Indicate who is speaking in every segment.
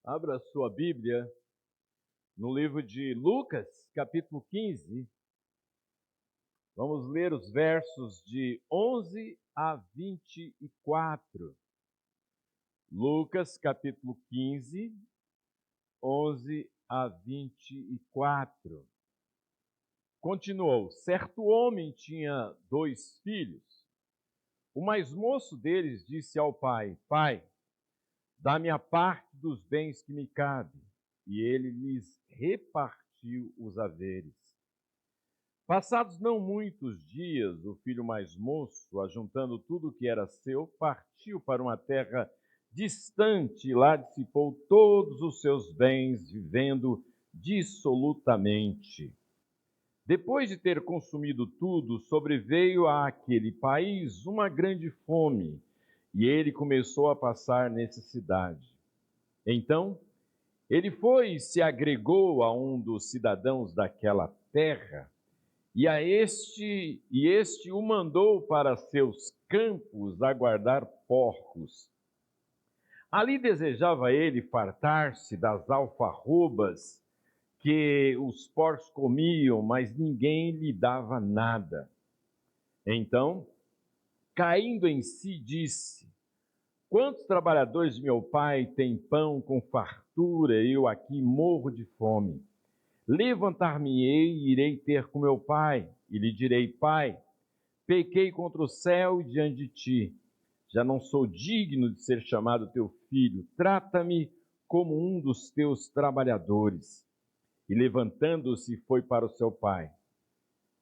Speaker 1: Abra sua Bíblia no livro de Lucas, capítulo 15. Vamos ler os versos de 11 a 24. Lucas, capítulo 15, 11 a 24. Continuou: certo homem tinha 2 filhos. O mais moço deles disse ao pai: Pai, dá-me a parte dos bens que me cabe. E ele lhes repartiu os haveres. Passados não muitos dias, o filho mais moço, ajuntando tudo o que era seu, partiu para uma terra distante e lá dissipou todos os seus bens, vivendo dissolutamente. Depois de ter consumido tudo, sobreveio àquele país uma grande fome, e ele começou a passar necessidade. Então, ele foi e se agregou a um dos cidadãos daquela terra, e este o mandou para seus campos a guardar porcos. Ali desejava ele fartar-se das alfarrobas que os porcos comiam, mas ninguém lhe dava nada. Então, caindo em si, disse: quantos trabalhadores de meu pai têm pão com fartura, e eu aqui morro de fome? Levantar-me-ei e irei ter com meu pai, e lhe direi: Pai, pequei contra o céu e diante de ti. Já não sou digno de ser chamado teu filho. Trata-me como um dos teus trabalhadores. E levantando-se, foi para o seu pai.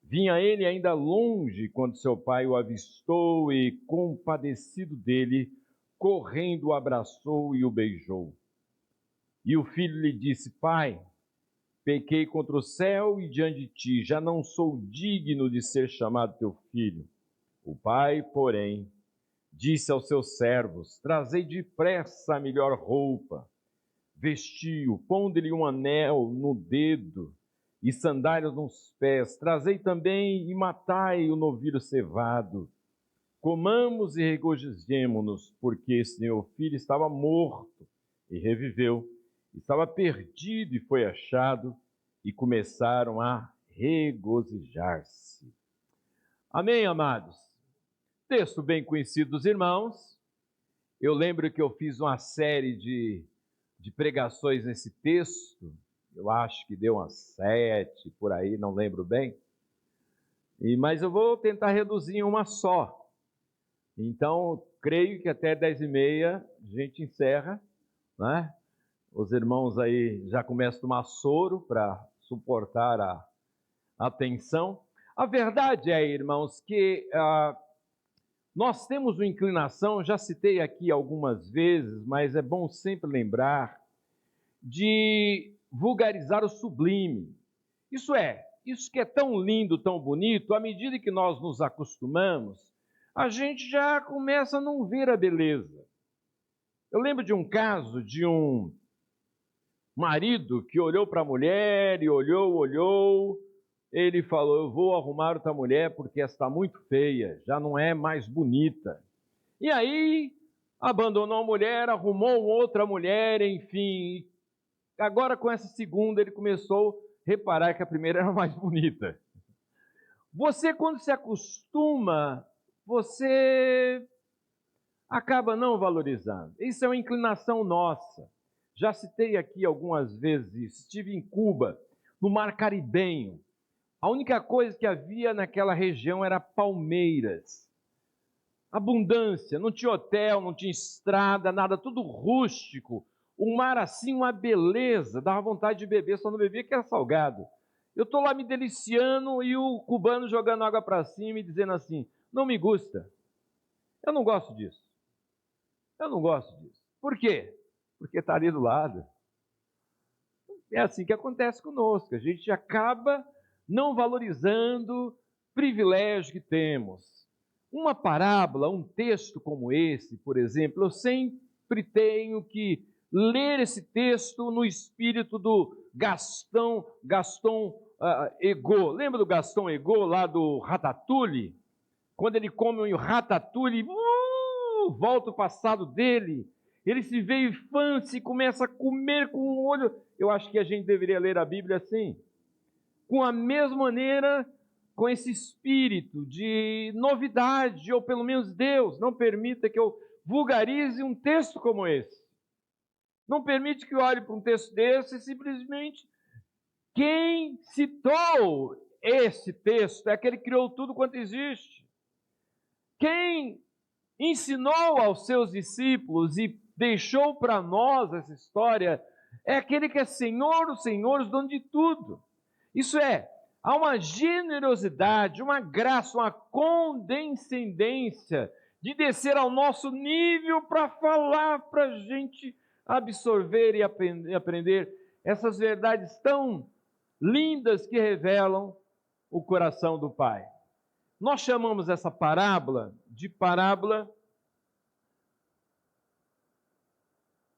Speaker 1: Vinha ele ainda longe quando seu pai o avistou e, compadecido dele, correndo o abraçou e o beijou. E o filho lhe disse: Pai, pequei contra o céu e diante de ti, já não sou digno de ser chamado teu filho. O pai, porém, disse aos seus servos: trazei depressa a melhor roupa, vestiu, pondo-lhe um anel no dedo e sandálias nos pés. Trazei também e matai o novilho cevado. Comamos e regozijemo-nos, porque esse meu filho estava morto e reviveu, estava perdido e foi achado, e começaram a regozijar-se. Amém, amados? Texto bem conhecido dos irmãos. Eu lembro que eu fiz uma série de pregações nesse texto. Eu acho que deu umas 7, por aí, não lembro bem. Mas eu vou tentar reduzir em uma só. Então, creio que até 10h30 a gente encerra, né? Os irmãos aí já começam a tomar soro para suportar a atenção. A verdade é, irmãos, que nós temos uma inclinação, já citei aqui algumas vezes, mas é bom sempre lembrar, de vulgarizar o sublime. Isso que é tão lindo, tão bonito, à medida que nós nos acostumamos, a gente já começa a não ver a beleza. Eu lembro de um caso de um marido que olhou para a mulher e olhou, ele falou: eu vou arrumar outra mulher porque essa está muito feia, já não é mais bonita. E aí abandonou a mulher, arrumou outra mulher, enfim. Agora com essa segunda ele começou a reparar que a primeira era mais bonita. Você, quando se acostuma, você acaba não valorizando. Isso é uma inclinação nossa. Já citei aqui algumas vezes, estive em Cuba, no Mar Caribenho. A única coisa que havia naquela região era palmeiras. Abundância, não tinha hotel, não tinha estrada, nada, tudo rústico. O mar assim, uma beleza, dava vontade de beber, só não bebia que era salgado. Eu estou lá me deliciando e o cubano jogando água para cima e dizendo assim: não me gusta, eu não gosto disso. Eu não gosto disso. Por quê? Porque está ali do lado. É assim que acontece conosco. A gente acaba não valorizando o privilégio que temos. Uma parábola, um texto como esse, por exemplo, eu sempre tenho que ler esse texto no espírito do Gaston Egot. Lembra do Gaston Egot, lá do Ratatouille? Quando ele come um ratatouille, volta o passado dele. Ele se vê infância e começa a comer com o olho. Eu acho que a gente deveria ler a Bíblia assim, com a mesma maneira, com esse espírito de novidade, ou pelo menos Deus não permita que eu vulgarize um texto como esse. Não permite que eu olhe para um texto desse e simplesmente quem citou esse texto é aquele que criou tudo quanto existe. Quem ensinou aos seus discípulos e deixou para nós essa história é aquele que é Senhor dos senhores, dono de tudo. Isso é, há uma generosidade, uma graça, uma condescendência de descer ao nosso nível para falar, para a gente absorver e aprender essas verdades tão lindas que revelam o coração do Pai. Nós chamamos essa parábola de parábola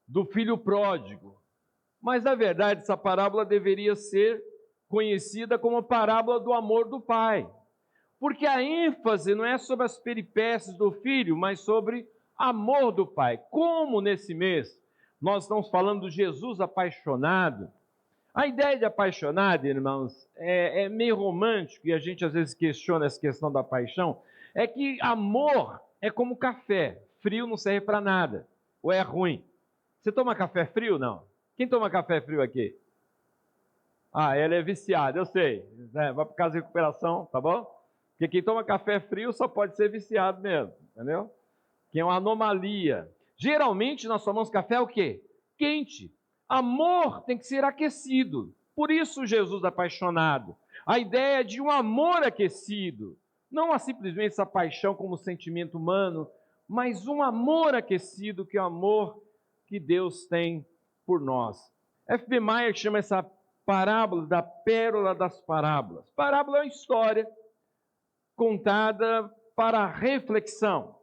Speaker 1: do filho pródigo. Mas, na verdade, essa parábola deveria ser conhecida como a parábola do amor do pai. Porque a ênfase não é sobre as peripécias do filho, mas sobre amor do pai. Como nesse mês nós estamos falando do Jesus apaixonado, a ideia de apaixonado, irmãos, é meio romântico, e a gente às vezes questiona essa questão da paixão, é que amor é como café, frio não serve para nada, ou é ruim. Você toma café frio, não? Quem toma café frio aqui? Ah, ela é viciada, eu sei. Vai para casa de recuperação, tá bom? Porque quem toma café frio só pode ser viciado mesmo, entendeu? Que é uma anomalia. Geralmente nós tomamos café o quê? Quente. Amor tem que ser aquecido. Por isso Jesus apaixonado. A ideia de um amor aquecido. Não simplesmente essa paixão como sentimento humano, mas um amor aquecido, que é o amor que Deus tem por nós. F.B. Meyer chama essa parábola da pérola das parábolas. Parábola é uma história contada para reflexão.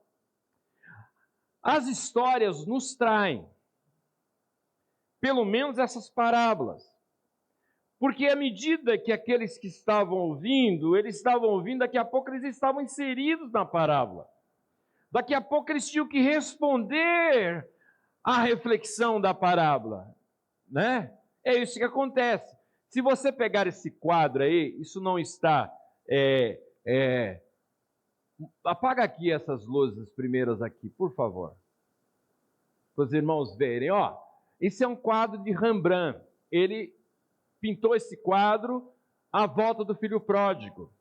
Speaker 1: As histórias nos traem, pelo menos essas parábolas, porque à medida que aqueles que estavam ouvindo, daqui a pouco eles estavam inseridos na parábola. Daqui a pouco eles tinham que responder à reflexão da parábola, né? É isso que acontece. Se você pegar esse quadro aí, isso não está... Apaga aqui essas luzes primeiras aqui, por favor. Para os irmãos verem, ó. Esse é um quadro de Rembrandt. Ele pintou esse quadro à volta do filho pródigo.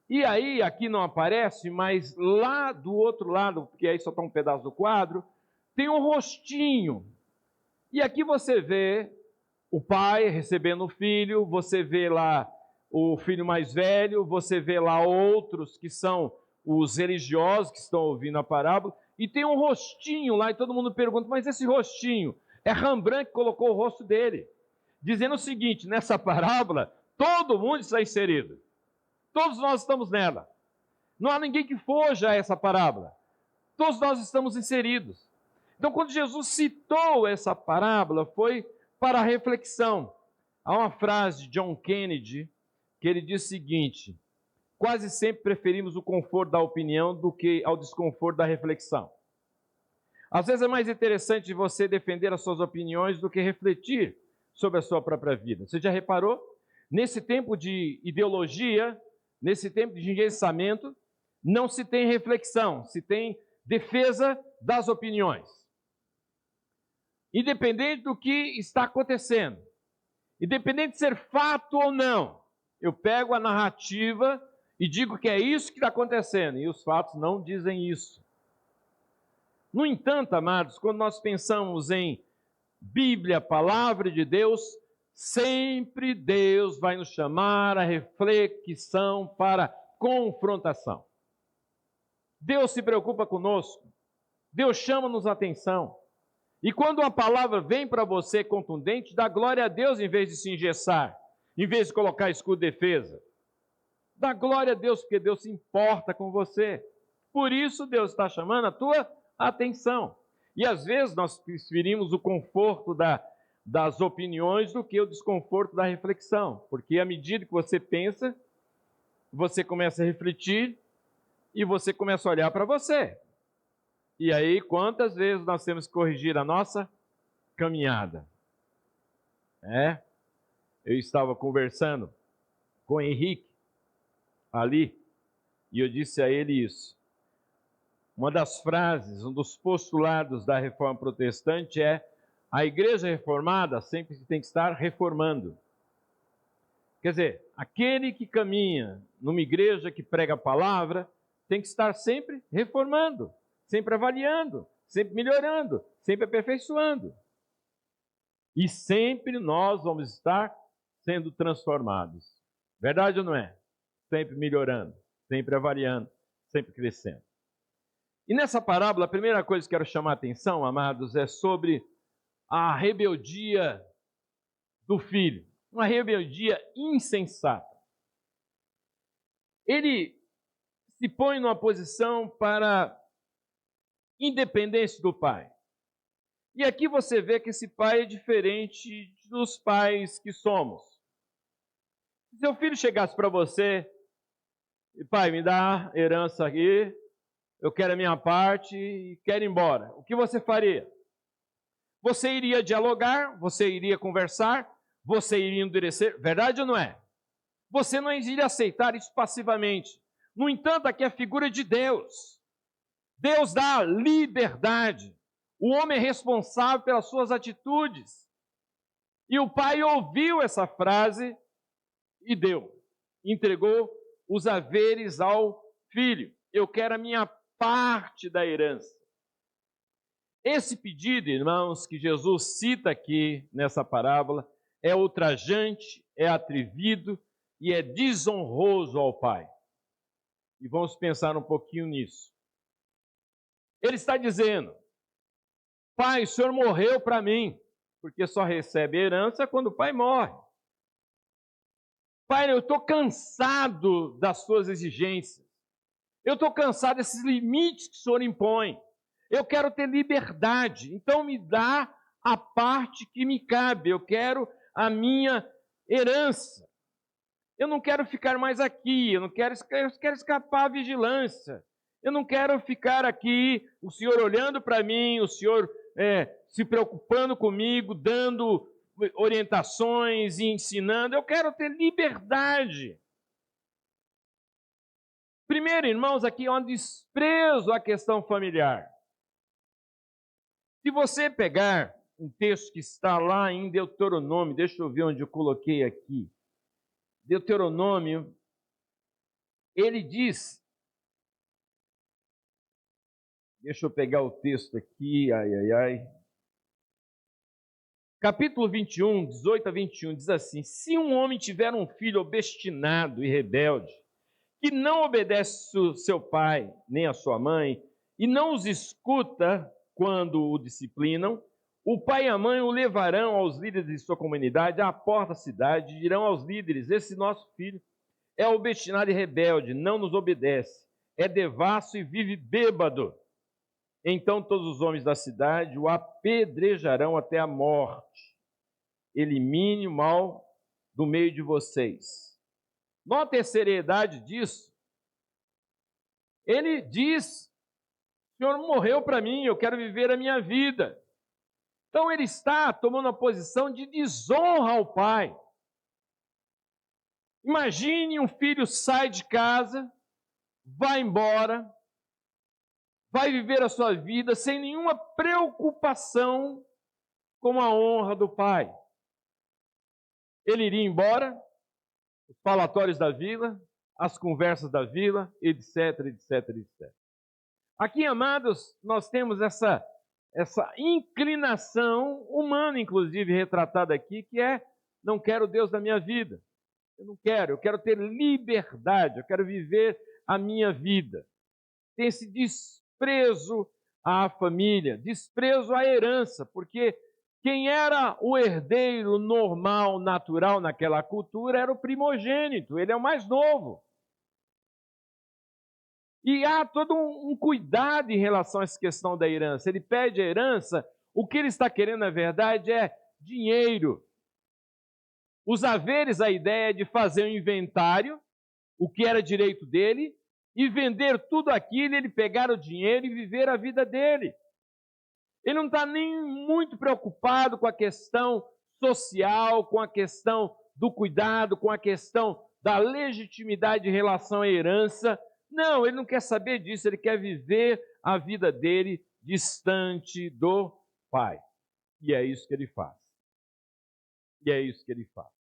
Speaker 1: E aí, aqui não aparece, mas lá do outro lado, porque aí só está um pedaço do quadro, tem um rostinho. E aqui você vê o pai recebendo o filho, você vê lá o filho mais velho, você vê lá outros que são os religiosos que estão ouvindo a parábola, e tem um rostinho lá, e todo mundo pergunta, mas esse rostinho, é Rembrandt que colocou o rosto dele, dizendo o seguinte, nessa parábola, todo mundo está inserido, todos nós estamos nela, não há ninguém que foja a essa parábola, todos nós estamos inseridos. Então, quando Jesus citou essa parábola, foi para a reflexão. Há uma frase de John Kennedy, que ele diz o seguinte: quase sempre preferimos o conforto da opinião do que ao desconforto da reflexão. Às vezes é mais interessante você defender as suas opiniões do que refletir sobre a sua própria vida. Você já reparou? Nesse tempo de ideologia, nesse tempo de engessamento, não se tem reflexão, se tem defesa das opiniões. Independente do que está acontecendo, independente de ser fato ou não, eu pego a narrativa e digo que é isso que está acontecendo, e os fatos não dizem isso. No entanto, amados, quando nós pensamos em Bíblia, palavra de Deus, sempre Deus vai nos chamar a reflexão para confrontação. Deus se preocupa conosco, Deus chama-nos a atenção. E quando uma palavra vem para você contundente, dá glória a Deus em vez de se engessar, em vez de colocar escudo de defesa. Dá glória a Deus, porque Deus se importa com você. Por isso Deus está chamando a tua atenção. E às vezes nós preferimos o conforto das opiniões do que o desconforto da reflexão. Porque à medida que você pensa, você começa a refletir e você começa a olhar para você. E aí, quantas vezes nós temos que corrigir a nossa caminhada? Eu estava conversando com o Henrique ali, e eu disse a ele isso. Uma das frases, um dos postulados da reforma protestante é: a igreja reformada sempre tem que estar reformando. Quer dizer, aquele que caminha numa igreja que prega a palavra tem que estar sempre reformando, sempre avaliando, sempre melhorando, sempre aperfeiçoando. E sempre nós vamos estar sendo transformados. Verdade ou não é? Sempre melhorando, sempre avaliando, sempre crescendo. E nessa parábola, a primeira coisa que quero chamar a atenção, amados, é sobre a rebeldia do filho. Uma rebeldia insensata. Ele se põe numa posição para independência do pai. E aqui você vê que esse pai é diferente dos pais que somos. Se seu filho chegasse para você, e pai, me dá herança aqui, eu quero a minha parte e quero ir embora. O que você faria? Você iria dialogar, você iria conversar, você iria endurecer, verdade ou não é? Você não iria aceitar isso passivamente. No entanto, aqui é a figura de Deus. Deus dá liberdade. O homem é responsável pelas suas atitudes. E o pai ouviu essa frase e deu. Entregou os haveres ao filho. Eu quero a minha parte da herança. Esse pedido, irmãos, que Jesus cita aqui nessa parábola, é ultrajante, é atrevido e é desonroso ao pai. E vamos pensar um pouquinho nisso. Ele está dizendo: pai, o senhor morreu para mim, porque só recebe herança quando o pai morre. Pai, eu estou cansado das suas exigências. Eu estou cansado desses limites que o senhor impõe. Eu quero ter liberdade, então me dá a parte que me cabe. Eu quero a minha herança. Eu não quero ficar mais aqui, eu quero escapar à vigilância. Eu não quero ficar aqui, o senhor olhando para mim, o senhor se preocupando comigo, dando orientações e ensinando. Eu quero ter liberdade. Primeiro, irmãos, aqui é um desprezo à questão familiar. Se você pegar um texto que está lá em Deuteronômio, deixa eu ver onde eu coloquei aqui. Deuteronômio, ele diz, deixa eu pegar o texto aqui, capítulo 21, 18 a 21, diz assim: se um homem tiver um filho obstinado e rebelde, que não obedece seu pai nem a sua mãe, e não os escuta quando o disciplinam, o pai e a mãe o levarão aos líderes de sua comunidade, à porta da cidade, e dirão aos líderes: esse nosso filho é obstinado e rebelde, não nos obedece, é devasso e vive bêbado. Então todos os homens da cidade o apedrejarão até a morte. Elimine o mal do meio de vocês. Nota a seriedade disso. Ele diz: o Senhor morreu para mim, eu quero viver a minha vida. Então ele está tomando uma posição de desonra ao pai. Imagine um filho sai de casa, vai embora, vai viver a sua vida sem nenhuma preocupação com a honra do pai. Ele iria embora, os falatórios da vila, as conversas da vila, etc, etc, etc. Aqui, amados, nós temos essa inclinação humana, inclusive, retratada aqui, que é: não quero Deus na minha vida. Eu quero ter liberdade, eu quero viver a minha vida. Tem esse desprezo à família, desprezo à herança, porque quem era o herdeiro normal, natural naquela cultura era o primogênito, ele é o mais novo. E há todo um cuidado em relação a essa questão da herança. Ele pede a herança, o que ele está querendo, na verdade, é dinheiro. Os haveres, a ideia é de fazer um inventário, o que era direito dele, e vender tudo aquilo, ele pegar o dinheiro e viver a vida dele. Ele não está nem muito preocupado com a questão social, com a questão do cuidado, com a questão da legitimidade em relação à herança. Não, ele não quer saber disso, ele quer viver a vida dele distante do Pai. E é isso que ele faz. E é isso que ele faz.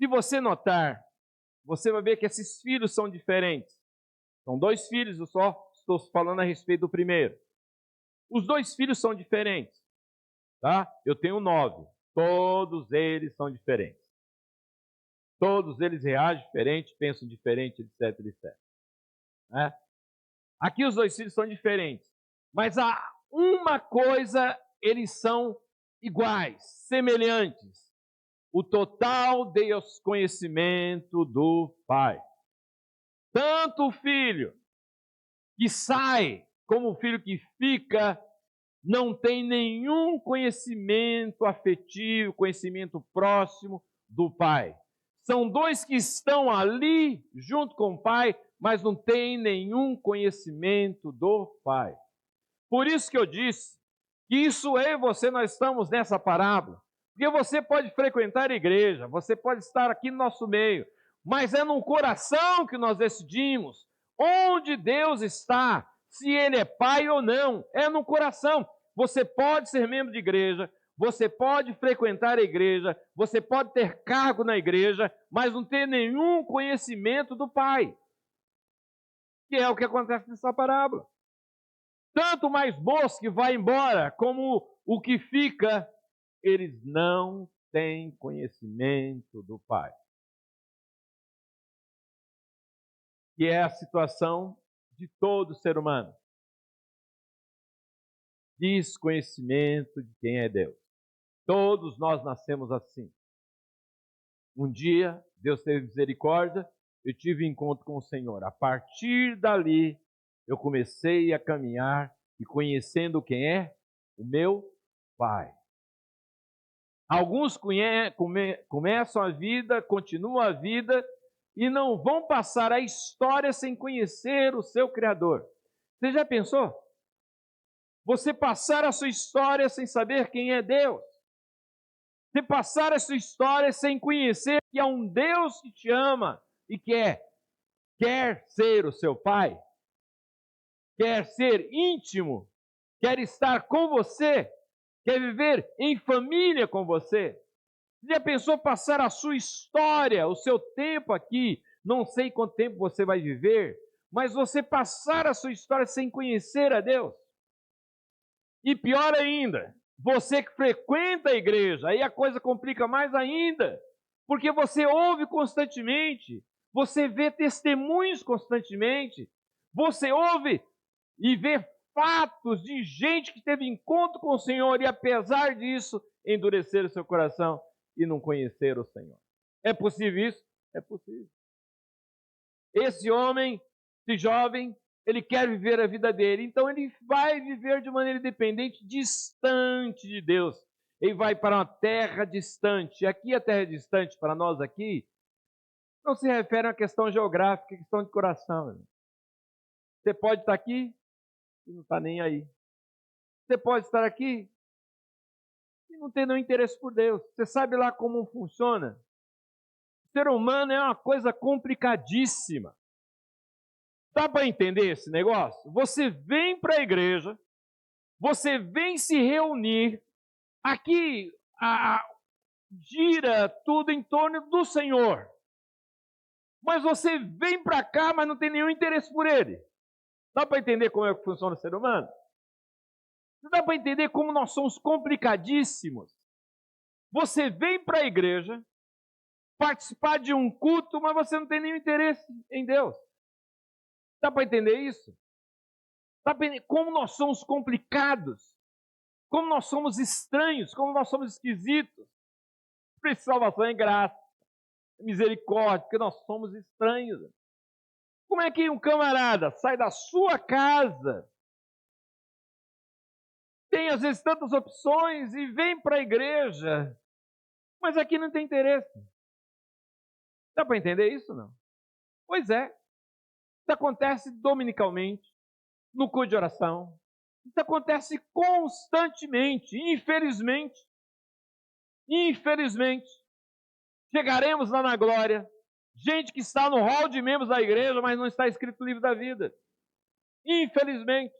Speaker 1: Se você notar, você vai ver que esses filhos são diferentes. São 2 filhos, eu só estou falando a respeito do primeiro. Os 2 filhos são diferentes, tá? Eu tenho 9. Todos eles são diferentes. Todos eles reagem diferente, pensam diferente, etc, etc. Né? Aqui os 2 filhos são diferentes. Mas há uma coisa, eles são iguais, semelhantes. O total desconhecimento do Pai. Tanto o filho que sai, como o filho que fica, não tem nenhum conhecimento afetivo, conhecimento próximo do Pai. São 2 que estão ali junto com o Pai, mas não têm nenhum conhecimento do Pai. Por isso que eu disse que isso eu e você, nós estamos nessa parábola. Porque você pode frequentar a igreja, você pode estar aqui no nosso meio, mas é no coração que nós decidimos onde Deus está, se Ele é Pai ou não, é no coração. Você pode ser membro de igreja, você pode frequentar a igreja, você pode ter cargo na igreja, mas não ter nenhum conhecimento do Pai. Que é o que acontece nessa parábola. Tanto o mais moço que vai embora, como o que fica, eles não têm conhecimento do Pai. Que é a situação de todo ser humano. Desconhecimento de quem é Deus. Todos nós nascemos assim. Um dia, Deus teve misericórdia, eu tive encontro com o Senhor. A partir dali, eu comecei a caminhar e conhecendo quem é o meu Pai. Alguns começam a vida, continuam a vida e não vão passar a história sem conhecer o seu Criador. Você já pensou? Você passar a sua história sem saber quem é Deus. Você passar a sua história sem conhecer que há um Deus que te ama e quer ser o seu Pai. Quer ser íntimo. Quer estar com você. Quer viver em família com você. Você já pensou passar a sua história, o seu tempo aqui, não sei quanto tempo você vai viver, mas você passar a sua história sem conhecer a Deus? E pior ainda, você que frequenta a igreja, aí a coisa complica mais ainda, porque você ouve constantemente, você vê testemunhos constantemente, você ouve e vê fatos de gente que teve encontro com o Senhor e apesar disso, endurecer o seu coração e não conhecer o Senhor. É possível isso? É possível. Esse homem, esse jovem, ele quer viver a vida dele, então ele vai viver de maneira independente, distante de Deus. Ele vai para uma terra distante. Aqui a terra distante para nós aqui não se refere a uma questão geográfica, questão de coração. Você pode estar aqui e não está nem aí. Você pode estar aqui e não ter nenhum interesse por Deus. Você sabe lá como funciona? O ser humano é uma coisa complicadíssima. Dá para entender esse negócio? Você vem para a igreja, você vem se reunir, aqui gira tudo em torno do Senhor. Mas você vem para cá, mas não tem nenhum interesse por Ele. Dá para entender como é que funciona o ser humano? Dá para entender como nós somos complicadíssimos? Você vem para a igreja, participar de um culto, mas você não tem nenhum interesse em Deus. Dá para entender isso? Dá para entender como nós somos complicados? Como nós somos estranhos? Como nós somos esquisitos? Precisa de salvação em graça, misericórdia, porque nós somos estranhos. Como é que um camarada sai da sua casa, tem às vezes tantas opções e vem para a igreja, mas aqui não tem interesse? Dá para entender isso, não? Pois é. Isso acontece dominicalmente, no culto de oração. Isso acontece constantemente, infelizmente. Infelizmente. Chegaremos lá na glória. Gente que está no hall de membros da igreja, mas não está escrito no livro da vida. Infelizmente.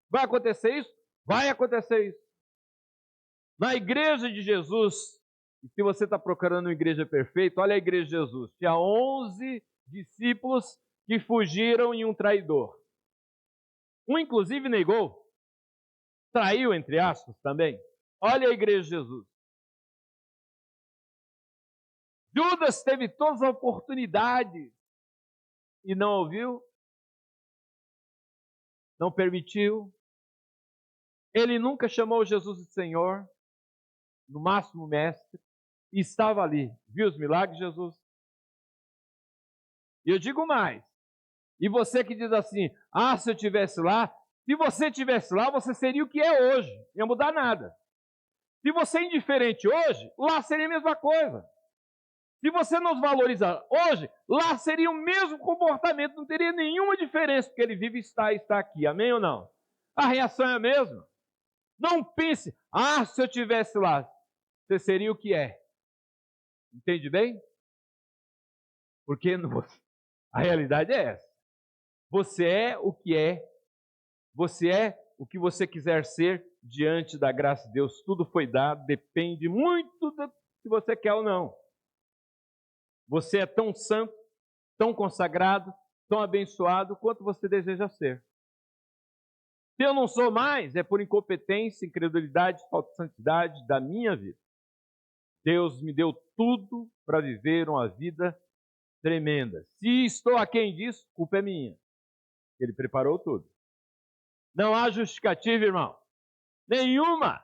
Speaker 1: Vai acontecer isso? Vai acontecer isso. Na igreja de Jesus, e se você está procurando uma igreja perfeita, olha a igreja de Jesus. Tinha 11 discípulos que fugiram em um traidor. Um, inclusive, negou. Traiu, entre aspas, também. Olha a igreja de Jesus. Judas teve todas as oportunidades e não ouviu, não permitiu. Ele nunca chamou Jesus de Senhor, no máximo mestre, e estava ali. Viu os milagres de Jesus? E eu digo mais. E você que diz assim, se eu estivesse lá, se você estivesse lá, você seria o que é hoje. Não ia mudar nada. Se você é indiferente hoje, lá seria a mesma coisa. Se você nos valoriza hoje, lá seria o mesmo comportamento, não teria nenhuma diferença, porque ele vive e está aqui. Amém ou não? A reação é a mesma. Não pense, se eu estivesse lá, você seria o que é. Entende bem? Porque a realidade é essa. Você é o que é. Você é o que você quiser ser diante da graça de Deus. Tudo foi dado, depende muito do se você quer ou não. Você é tão santo, tão consagrado, tão abençoado quanto você deseja ser. Se eu não sou mais, é por incompetência, incredulidade, falta de santidade da minha vida. Deus me deu tudo para viver uma vida tremenda. Se estou aquém disso, culpa é minha. Ele preparou tudo. Não há justificativa, irmão. Nenhuma.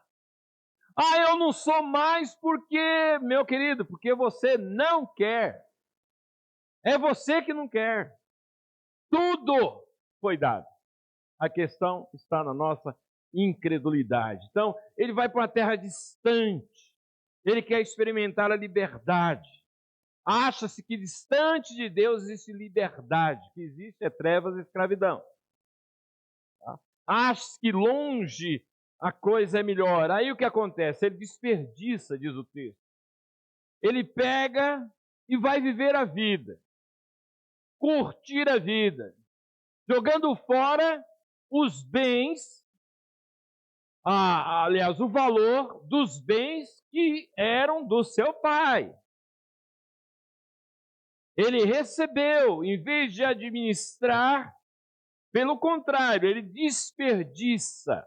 Speaker 1: Eu não sou mais porque, meu querido, porque você não quer. É você que não quer. Tudo foi dado. A questão está na nossa incredulidade. Então, ele vai para uma terra distante. Ele quer experimentar a liberdade. Acha-se que distante de Deus existe liberdade. O que existe é trevas e escravidão. Tá? Acha-se que longe a coisa é melhor. Aí o que acontece? Ele desperdiça, diz o texto. Ele pega e vai viver a vida. Curtir a vida. Jogando fora os bens, aliás, o valor dos bens que eram do seu pai. Ele recebeu, em vez de administrar, pelo contrário, ele desperdiça.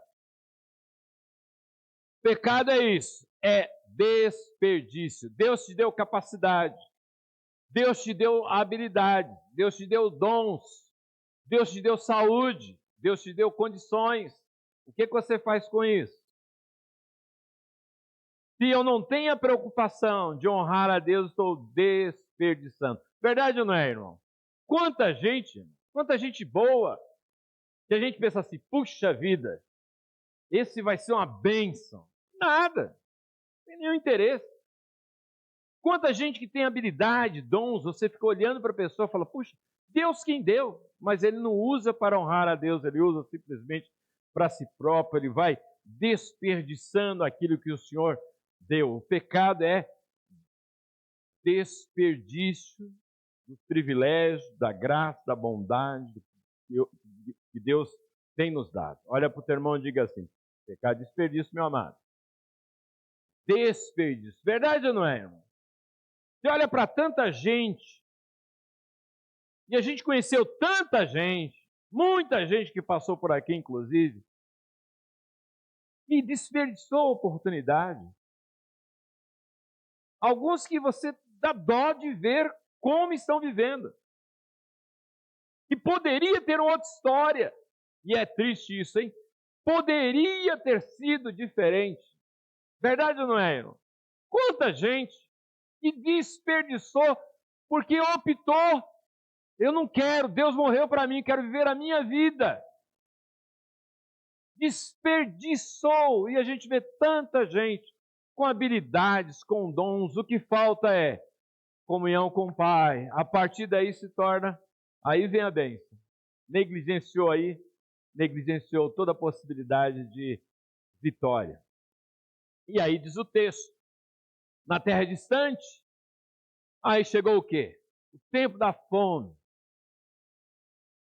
Speaker 1: Pecado é isso, é desperdício. Deus te deu capacidade, Deus te deu habilidade, Deus te deu dons, Deus te deu saúde, Deus te deu condições. O que você faz com isso? Se eu não tenho a preocupação de honrar a Deus, estou desperdiçando. Verdade ou não é, irmão? Quanta gente boa, que a gente pensa assim, puxa vida, esse vai ser uma bênção. Nada, não tem nenhum interesse. Quanta gente que tem habilidade, dons, você fica olhando para a pessoa e fala, puxa, Deus quem deu, mas ele não usa para honrar a Deus, ele usa simplesmente para si próprio, ele vai desperdiçando aquilo que o Senhor deu. O pecado é desperdício dos privilégios, da graça, da bondade que Deus tem nos dado. Olha para o teu irmão e diga assim, pecado é desperdício, meu amado. Desperdício. Verdade ou não é, irmão? Você olha para tanta gente, e a gente conheceu tanta gente, muita gente que passou por aqui, inclusive, e desperdiçou a oportunidade. Alguns que você dá dó de ver como estão vivendo. E poderia ter outra história. E é triste isso, hein? Poderia ter sido diferente. Verdade ou não é, irmão? Quanta gente que desperdiçou porque optou, eu não quero, Deus morreu para mim, quero viver a minha vida. Desperdiçou, e a gente vê tanta gente com habilidades, com dons, o que falta é comunhão com o Pai. A partir daí se torna, aí vem a bênção. negligenciou toda a possibilidade de vitória. E aí diz o texto, na terra distante, aí chegou o quê? O tempo da fome.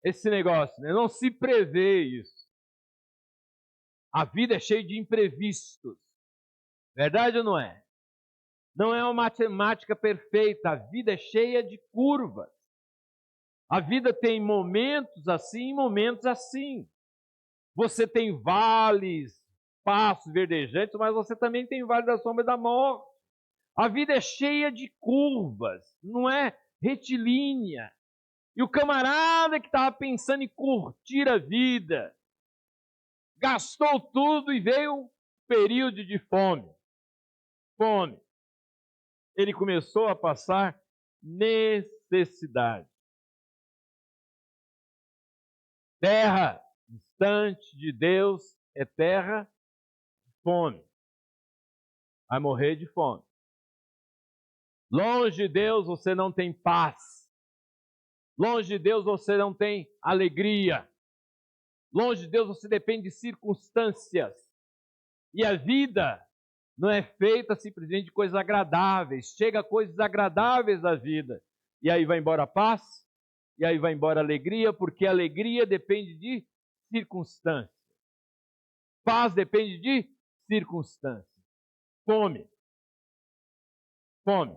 Speaker 1: Esse negócio, né? Não se prevê isso. A vida é cheia de imprevistos. Verdade ou não é? Não é uma matemática perfeita. A vida é cheia de curvas. A vida tem momentos assim e momentos assim. Você tem vales, passos verdejantes, mas você também tem vale da sombra da morte. A vida é cheia de curvas, não é retilínea. E o camarada que estava pensando em curtir a vida, gastou tudo e veio um período de fome. Fome. Ele começou a passar necessidade. Terra distante de Deus é terra de fome. Vai morrer de fome. Longe de Deus você não tem paz. Longe de Deus você não tem alegria. Longe de Deus você depende de circunstâncias. E a vida não é feita simplesmente de coisas agradáveis. Chega coisas agradáveis da vida. E aí vai embora a paz. E aí vai embora a alegria, porque a alegria depende de circunstâncias. Paz depende de circunstâncias. Fome. Fome.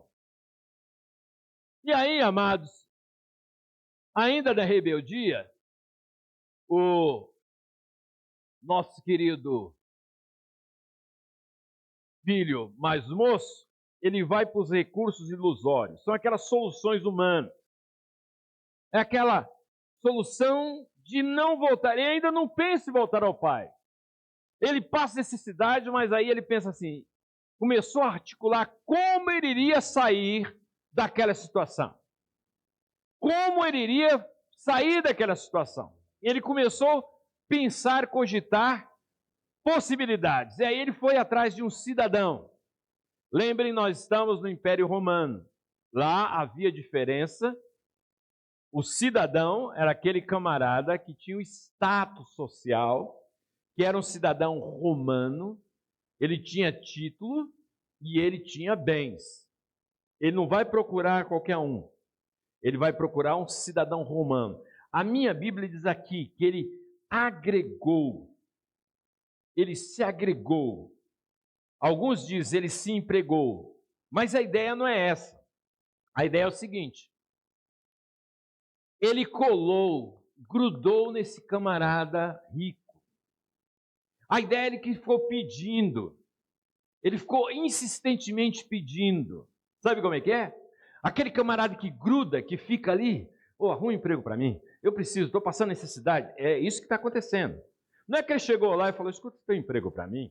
Speaker 1: E aí, amados, ainda da rebeldia, o nosso querido filho mais moço, ele vai para os recursos ilusórios. São aquelas soluções humanas. É aquela solução de não voltar. Ele ainda não pensa em voltar ao pai. Ele passa necessidade, mas aí ele pensa assim, começou a articular como ele iria sair daquela situação. Como ele iria sair daquela situação. Ele começou a pensar, cogitar possibilidades. E aí ele foi atrás de um cidadão. Lembrem, nós estamos no Império Romano. Lá havia diferença. O cidadão era aquele camarada que tinha o status social, que era um cidadão romano, ele tinha título e ele tinha bens. Ele não vai procurar qualquer um. Ele vai procurar um cidadão romano. A minha Bíblia diz aqui que ele agregou. Ele se agregou. Alguns dizem ele se empregou. Mas a ideia não é essa. A ideia é o seguinte. Ele grudou nesse camarada rico. A ideia é que ele ficou pedindo. Ele ficou insistentemente pedindo. Sabe como é que é? Aquele camarada que gruda, que fica ali, arruma um emprego para mim, eu preciso, estou passando necessidade. É isso que está acontecendo. Não é que ele chegou lá e falou, escuta, você tem um emprego para mim?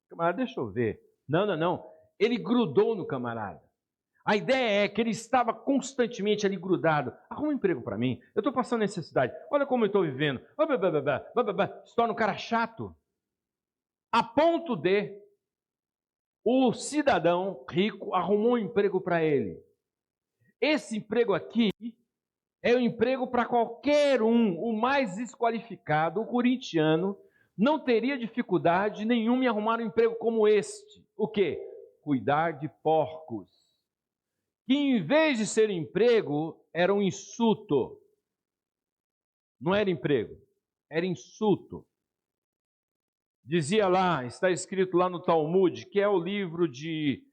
Speaker 1: Camarada, deixa eu ver. Não. Ele grudou no camarada. A ideia é que ele estava constantemente ali grudado. Arruma um emprego para mim, eu estou passando necessidade. Olha como eu estou vivendo. Se torna um cara chato. A ponto de o cidadão rico arrumou um emprego para ele. Esse emprego aqui é um emprego para qualquer um, o mais desqualificado, o corintiano, não teria dificuldade nenhuma em arrumar um emprego como este. O quê? Cuidar de porcos. Que em vez de ser emprego, era um insulto. Não era emprego, era insulto. Dizia lá, está escrito lá no Talmud, que é o livro de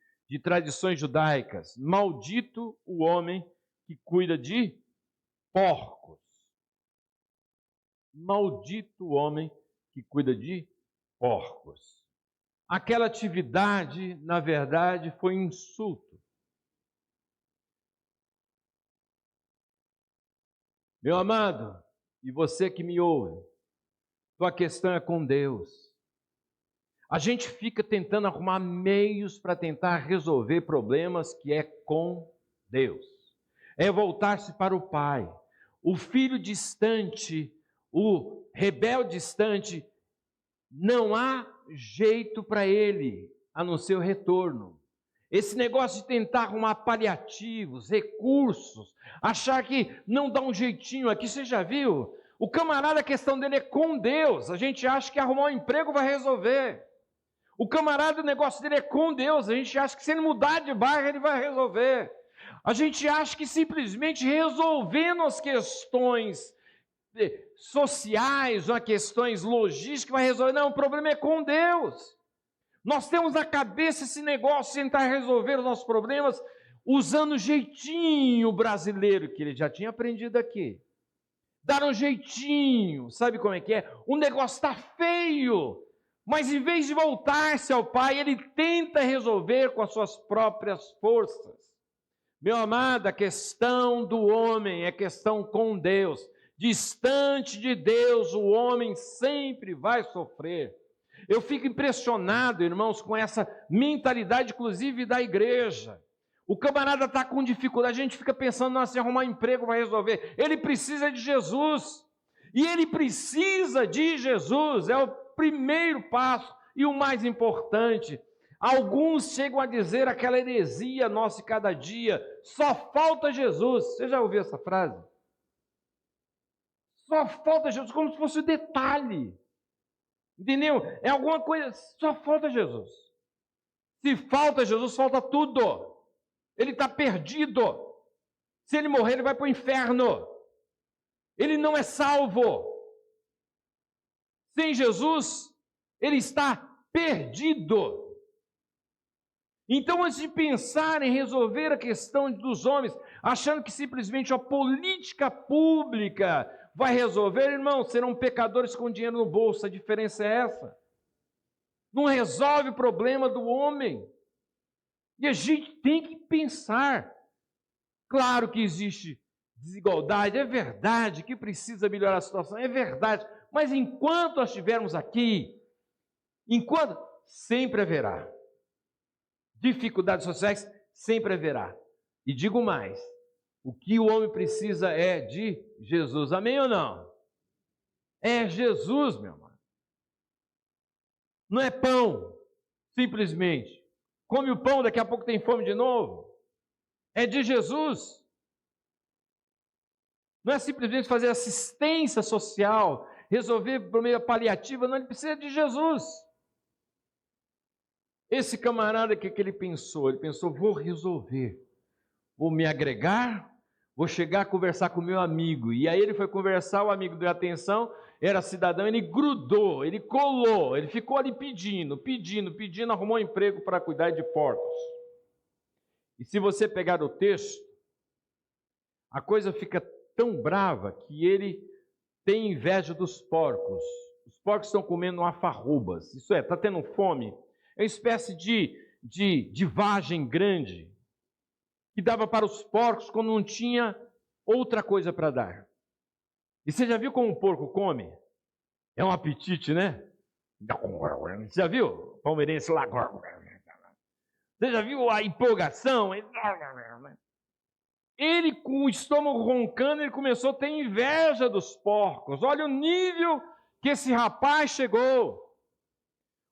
Speaker 1: tradições judaicas, maldito o homem que cuida de porcos. Maldito o homem que cuida de porcos. Aquela atividade, na verdade, foi um insulto. Meu amado, e você que me ouve, tua questão é com Deus. A gente fica tentando arrumar meios para tentar resolver problemas que é com Deus. É voltar-se para o Pai. O filho distante, o rebelde distante, não há jeito para ele, a não ser o retorno. Esse negócio de tentar arrumar paliativos, recursos, achar que não dá um jeitinho aqui, você já viu? O camarada, a questão dele é com Deus. A gente acha que arrumar um emprego vai resolver. O camarada, o negócio dele é com Deus. A gente acha que se ele mudar de bairro, ele vai resolver. A gente acha que simplesmente resolvendo as questões sociais ou questões logísticas vai resolver. Não, o problema é com Deus. Nós temos na cabeça esse negócio de tentar resolver os nossos problemas usando o jeitinho brasileiro que ele já tinha aprendido aqui. Dar um jeitinho, sabe como é que é? O negócio está feio, mas em vez de voltar-se ao Pai, ele tenta resolver com as suas próprias forças. Meu amado, a questão do homem é questão com Deus. Distante de Deus, o homem sempre vai sofrer. Eu fico impressionado, irmãos, com essa mentalidade, inclusive, da igreja. O camarada está com dificuldade, a gente fica pensando, nossa, se arrumar emprego vai resolver. Ele precisa de Jesus. E ele precisa de Jesus, é o primeiro passo e o mais importante. Alguns chegam a dizer aquela heresia nossa de cada dia, só falta Jesus. Você já ouviu essa frase? Só falta Jesus, como se fosse um detalhe. Entendeu? É alguma coisa, só falta Jesus. Se falta Jesus, falta tudo. Ele está perdido. Se ele morrer, ele vai para o inferno. Ele não é salvo. Sem Jesus, ele está perdido. Então, antes de pensar em resolver a questão dos homens, achando que simplesmente a política pública vai resolver, irmão, serão pecadores com dinheiro no bolso, a diferença é essa. Não resolve o problema do homem. E a gente tem que pensar. Claro que existe desigualdade, é verdade que precisa melhorar a situação, é verdade. Mas enquanto nós estivermos aqui, sempre haverá. Dificuldades sociais, sempre haverá. E digo mais, o que o homem precisa é de Jesus. Amém ou não? É Jesus, meu irmão. Não é pão, simplesmente. Come o pão, daqui a pouco tem fome de novo. É de Jesus. Não é simplesmente fazer assistência social, resolver por meio paliativa, não, ele precisa de Jesus. Esse camarada, que ele pensou? Ele pensou, vou resolver, vou me agregar, vou chegar a conversar com o meu amigo. E aí ele foi conversar, o amigo deu atenção, era cidadão, ele grudou, ele colou, ele ficou ali pedindo, arrumou um emprego para cuidar de porcos. E se você pegar o texto, a coisa fica tão brava que ele tem inveja dos porcos. Os porcos estão comendo alfarrobas, isso é, está tendo fome. É uma espécie de vagem grande que dava para os porcos quando não tinha outra coisa para dar. E você já viu como um porco come? É um apetite, né? Você já viu? Palmeirense lá. Você já viu a empolgação? Ele, com o estômago roncando, ele começou a ter inveja dos porcos. Olha o nível que esse rapaz chegou.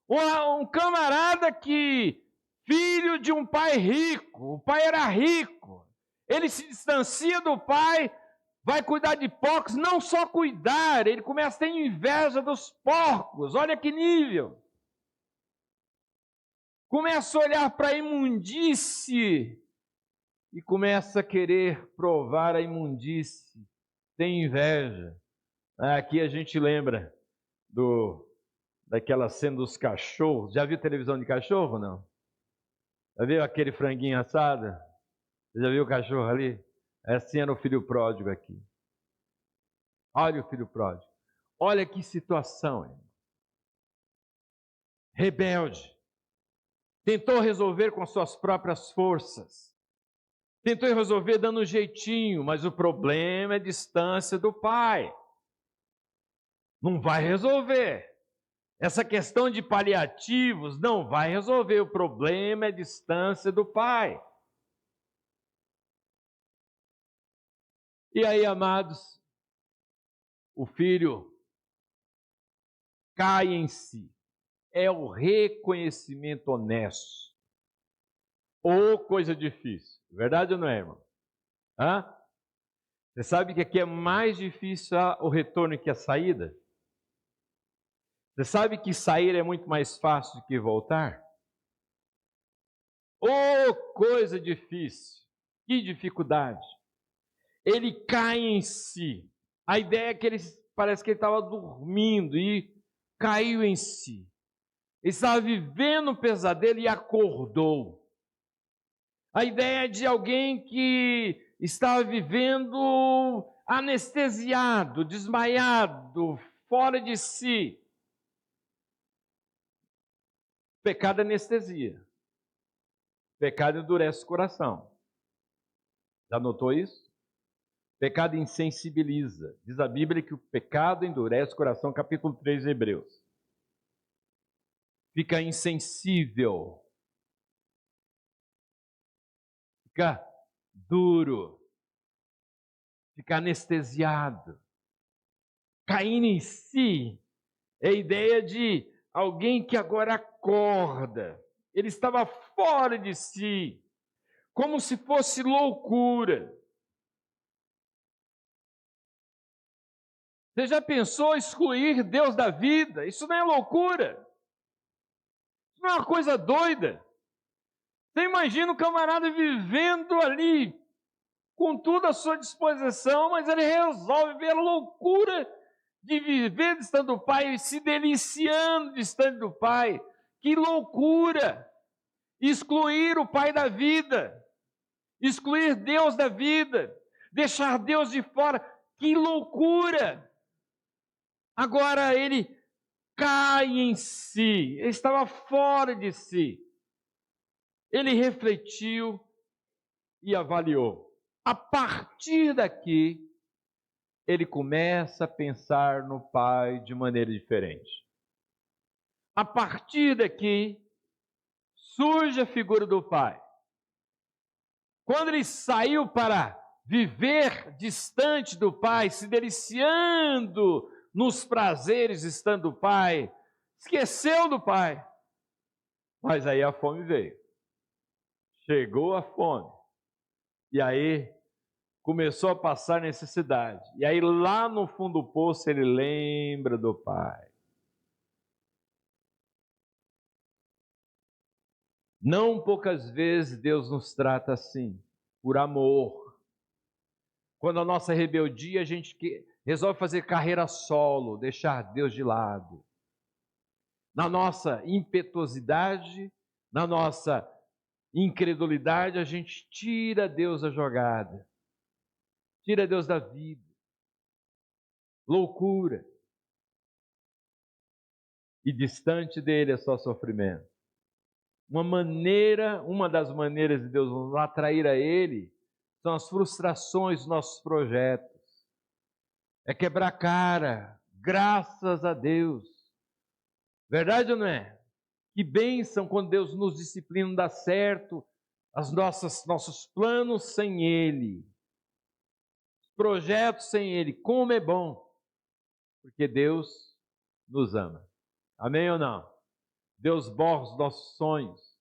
Speaker 1: Um camarada que, filho de um pai rico, o pai era rico, ele se distancia do pai, vai cuidar de porcos, não só cuidar, ele começa a ter inveja dos porcos, olha que nível. Começa a olhar para a imundície e começa a querer provar a imundície, tem inveja. Aqui a gente lembra daquela cena dos cachorros. Já viu televisão de cachorro, não? Já viu aquele franguinho assado? Você já viu o cachorro ali? Assim era o filho pródigo aqui. Olha o filho pródigo. Olha que situação, irmão. Rebelde. Tentou resolver com suas próprias forças. Tentou resolver dando um jeitinho, mas o problema é a distância do pai. Não vai resolver. Essa questão de paliativos não vai resolver. O problema é a distância do pai. E aí, amados, o filho cai em si. É o reconhecimento honesto. Ou coisa difícil. Verdade ou não é, irmão? Hã? Você sabe que aqui é mais difícil o retorno que a saída? Você sabe que sair é muito mais fácil do que voltar? Oh, coisa difícil! Que dificuldade! Ele cai em si. A ideia é que parece que ele estava dormindo e caiu em si. Ele estava vivendo um pesadelo e acordou. A ideia é de alguém que estava vivendo anestesiado, desmaiado, fora de si. Pecado anestesia. Pecado endurece o coração. Já notou isso? Pecado insensibiliza. Diz a Bíblia que o pecado endurece o coração, capítulo 3 de Hebreus. Fica insensível. Fica duro. Fica anestesiado. Cair em si é a ideia de alguém que agora acorda. Ele estava fora de si, como se fosse loucura. Você já pensou em excluir Deus da vida? Isso não é loucura. Isso não é uma coisa doida. Você imagina o camarada vivendo ali, com tudo à sua disposição, mas ele resolve ver a loucura de viver distante do Pai, se deliciando distante do Pai. Que loucura! Excluir o Pai da vida, excluir Deus da vida, deixar Deus de fora. Que loucura! Agora ele cai em si, ele estava fora de si. Ele refletiu e avaliou. A partir daqui, ele começa a pensar no Pai de maneira diferente. A partir daqui, surge a figura do Pai. Quando ele saiu para viver distante do Pai, se deliciando nos prazeres estando do Pai, esqueceu do Pai. Mas aí a fome veio. Chegou a fome. E aí começou a passar necessidade. E aí lá no fundo do poço ele lembra do Pai. Não poucas vezes Deus nos trata assim, por amor. Quando a nossa rebeldia, a gente resolve fazer carreira solo, deixar Deus de lado. Na nossa impetuosidade, na nossa incredulidade, a gente tira Deus da jogada. Tira Deus da vida. Loucura. E distante dele é só sofrimento. Uma das maneiras de Deus nos atrair a Ele são as frustrações dos nossos projetos. É quebrar cara, graças a Deus. Verdade ou não é? Que bênção quando Deus nos disciplina, dá certo nossos planos sem Ele. Projetos sem Ele, como é bom. Porque Deus nos ama. Amém ou não? Deus borra os nossos sonhos.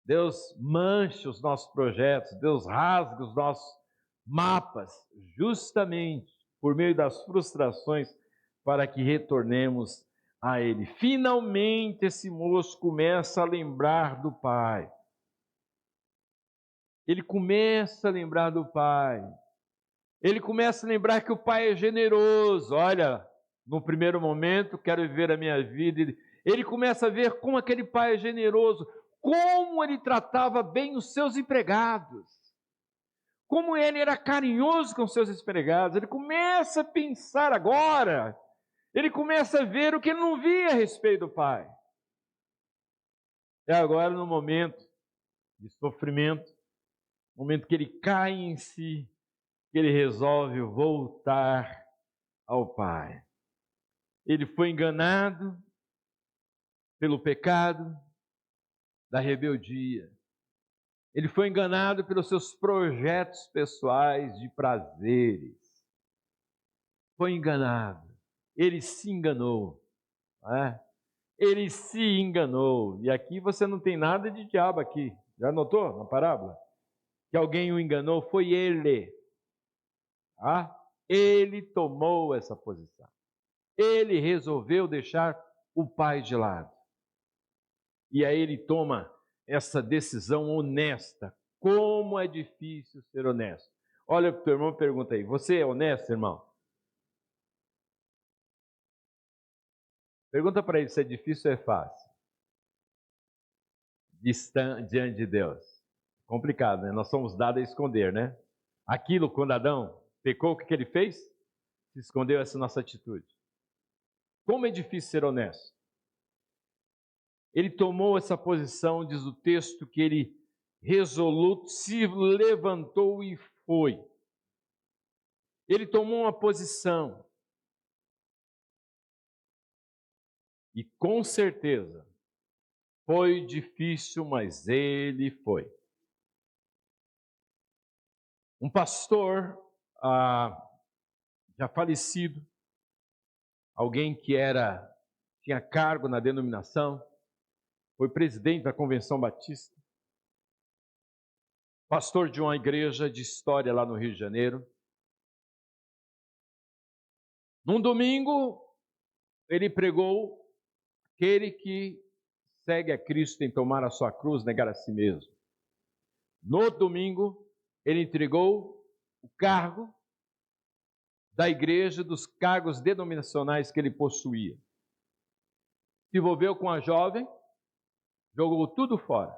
Speaker 1: Deus mancha os nossos projetos. Deus rasga os nossos mapas, justamente por meio das frustrações, para que retornemos a Ele. Finalmente esse moço começa a lembrar do Pai. Ele começa a lembrar do Pai. Ele começa a lembrar que o Pai é generoso. Olha, no primeiro momento, quero viver a minha vida. Ele começa a ver como aquele Pai é generoso, como ele tratava bem os seus empregados, como ele era carinhoso com os seus empregados. Ele começa a pensar agora, ele começa a ver o que ele não via a respeito do Pai. É agora no momento de sofrimento, momento que ele cai em si, que ele resolve voltar ao Pai. Ele foi enganado pelo pecado da rebeldia. Ele foi enganado pelos seus projetos pessoais de prazeres. Foi enganado. Ele se enganou. Ele se enganou. E aqui você não tem nada de diabo aqui. Já notou na parábola? Que alguém o enganou, foi ele. Ele tomou essa posição. Ele resolveu deixar o pai de lado. E aí ele toma essa decisão honesta. Como é difícil ser honesto. Olha para o teu irmão e pergunta aí, você é honesto, irmão? Pergunta para ele se é difícil ou é fácil. Diante de Deus. Complicado, né? Nós somos dados a esconder, né? Aquilo, quando Adão pecou, o que ele fez? Se escondeu essa nossa atitude. Como é difícil ser honesto. Ele tomou essa posição, diz o texto, que ele resoluto se levantou e foi. Ele tomou uma posição. E com certeza, foi difícil, mas ele foi. Um pastor já falecido, alguém que tinha cargo na denominação, foi presidente da Convenção Batista, pastor de uma igreja de história lá no Rio de Janeiro. Num domingo, ele pregou: aquele que segue a Cristo tem que tomar a sua cruz, negar a si mesmo. No domingo, ele entregou o cargo da igreja, dos cargos denominacionais que ele possuía. Se envolveu com a jovem, jogou tudo fora.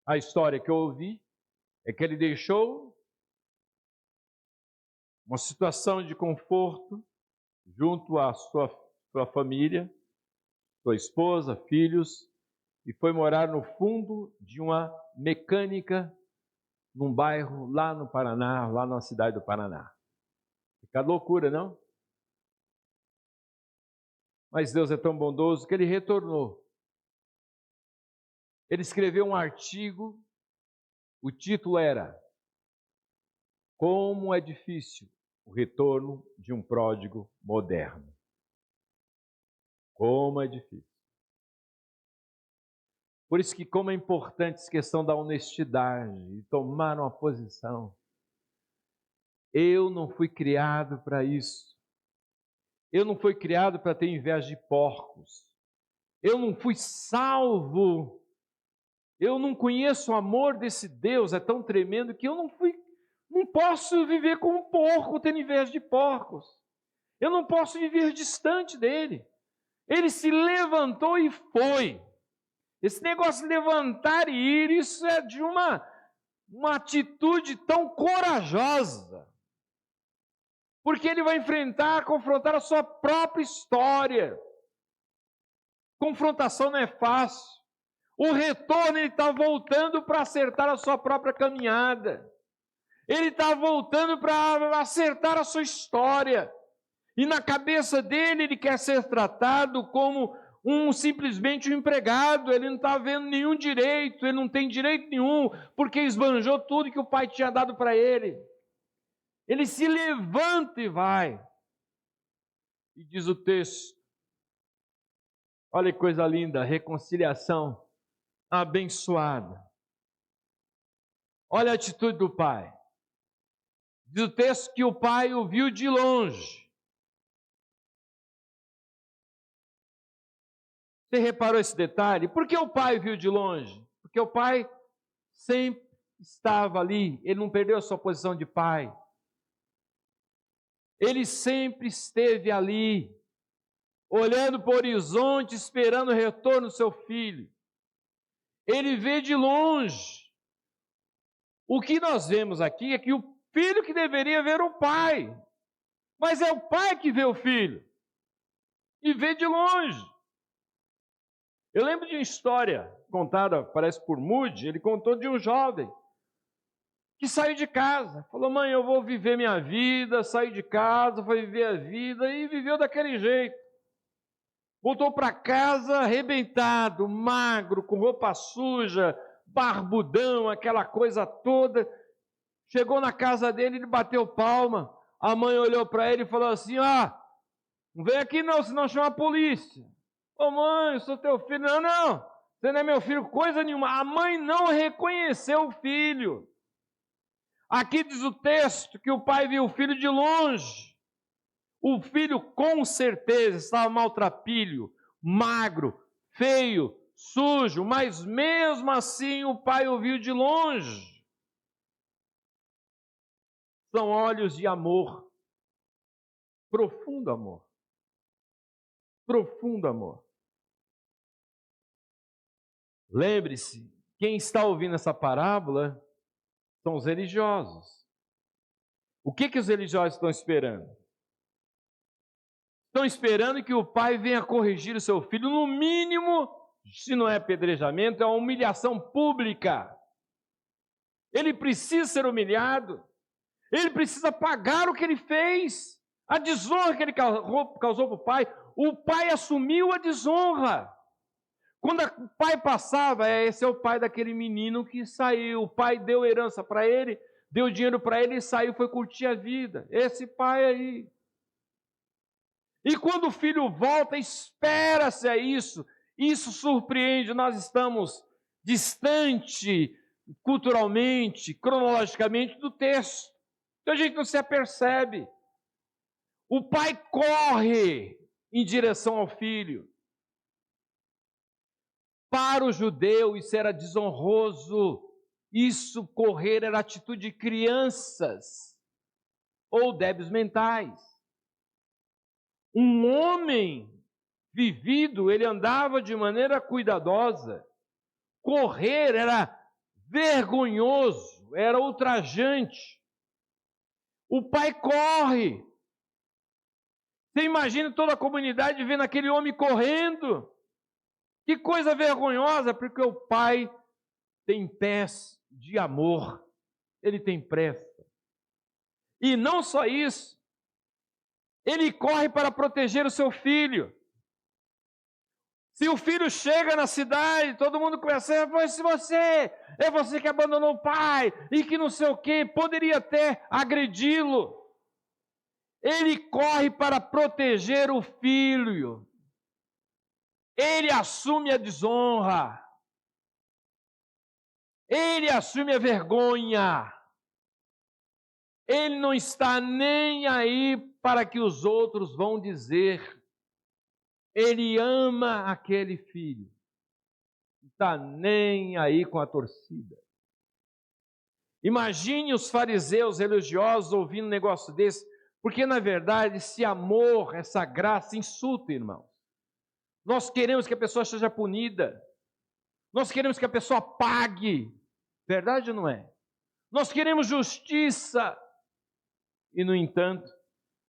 Speaker 1: A história que eu ouvi é que ele deixou uma situação de conforto junto à sua família, sua esposa, filhos, e foi morar no fundo de uma mecânica num bairro lá no Paraná, lá na cidade do Paraná. Fica loucura, não? Mas Deus é tão bondoso que ele retornou. Ele escreveu um artigo, o título era Como é difícil o retorno de um pródigo moderno. Como é difícil. Por isso que como é importante essa questão da honestidade e tomar uma posição. Eu não fui criado para isso. Eu não fui criado para ter inveja de porcos. Eu não fui salvo. Eu não conheço o amor desse Deus, é tão tremendo que eu não posso viver como um porco, tendo inveja de porcos. Eu não posso viver distante dele. Ele se levantou e foi. Esse negócio de levantar e ir, isso é de uma atitude tão corajosa. Porque ele vai confrontar a sua própria história. Confrontação não é fácil. O retorno, ele está voltando para acertar a sua própria caminhada. Ele está voltando para acertar a sua história. E na cabeça dele, ele quer ser tratado como simplesmente um empregado. Ele não está vendo nenhum direito, ele não tem direito nenhum, porque esbanjou tudo que o pai tinha dado para ele. Ele se levanta e vai. E diz o texto, olha que coisa linda, reconciliação abençoada. Olha a atitude do pai. Diz o texto que o pai o viu de longe. Você reparou esse detalhe? Por que o pai viu de longe? Porque o pai sempre estava ali, ele não perdeu a sua posição de pai. Ele sempre esteve ali, olhando para o horizonte, esperando o retorno do seu filho. Ele vê de longe. O que nós vemos aqui é que o filho que deveria ver o pai, mas é o pai que vê o filho e vê de longe. Eu lembro de uma história contada, parece por Moody, ele contou de um jovem que saiu de casa, falou: mãe, eu vou viver minha vida, saiu de casa, foi viver a vida e viveu daquele jeito. Voltou para casa arrebentado, magro, com roupa suja, barbudão, aquela coisa toda. Chegou na casa dele, ele bateu palma. A mãe olhou para ele e falou assim: não vem aqui não, senão chama a polícia. Ô mãe, eu sou teu filho. Não, não, você não é meu filho, coisa nenhuma. A mãe não reconheceu o filho. Aqui diz o texto que o pai viu o filho de longe. O filho com certeza estava maltrapilho, magro, feio, sujo, mas mesmo assim o pai o viu de longe. São olhos de amor, profundo amor, profundo amor. Lembre-se, quem está ouvindo essa parábola são os religiosos. O que os religiosos estão esperando? Estão esperando que o pai venha corrigir o seu filho, no mínimo, se não é apedrejamento, é uma humilhação pública. Ele precisa ser humilhado, ele precisa pagar o que ele fez, a desonra que ele causou para o pai. O pai assumiu a desonra. Quando o pai passava, esse é o pai daquele menino que saiu. O pai deu herança para ele, deu dinheiro para ele e saiu, foi curtir a vida. Esse pai aí. E quando o filho volta, espera-se a isso. Isso surpreende, nós estamos distante culturalmente, cronologicamente do texto. Então a gente não se apercebe. O pai corre em direção ao filho. Para o judeu isso era desonroso. Isso, correr, era atitude de crianças ou débeis mentais. Um homem vivido, ele andava de maneira cuidadosa. Correr era vergonhoso, era ultrajante. O pai corre. Você imagina toda a comunidade vendo aquele homem correndo. Que coisa vergonhosa, porque o pai tem pés de amor. Ele tem pressa. E não só isso, ele corre para proteger o seu filho. Se o filho chega na cidade, todo mundo começa a dizer, é você que abandonou o pai, e que não sei o quê, poderia até agredi-lo. Ele corre para proteger o filho. Ele assume a desonra. Ele assume a vergonha. Ele não está nem aí para que os outros vão dizer. Ele ama aquele filho. Não está nem aí com a torcida. Imagine os fariseus religiosos ouvindo um negócio desse, porque na verdade esse amor, essa graça insulta, irmãos. Nós queremos que a pessoa seja punida. Nós queremos que a pessoa pague. Verdade ou não é? Nós queremos justiça. E, no entanto,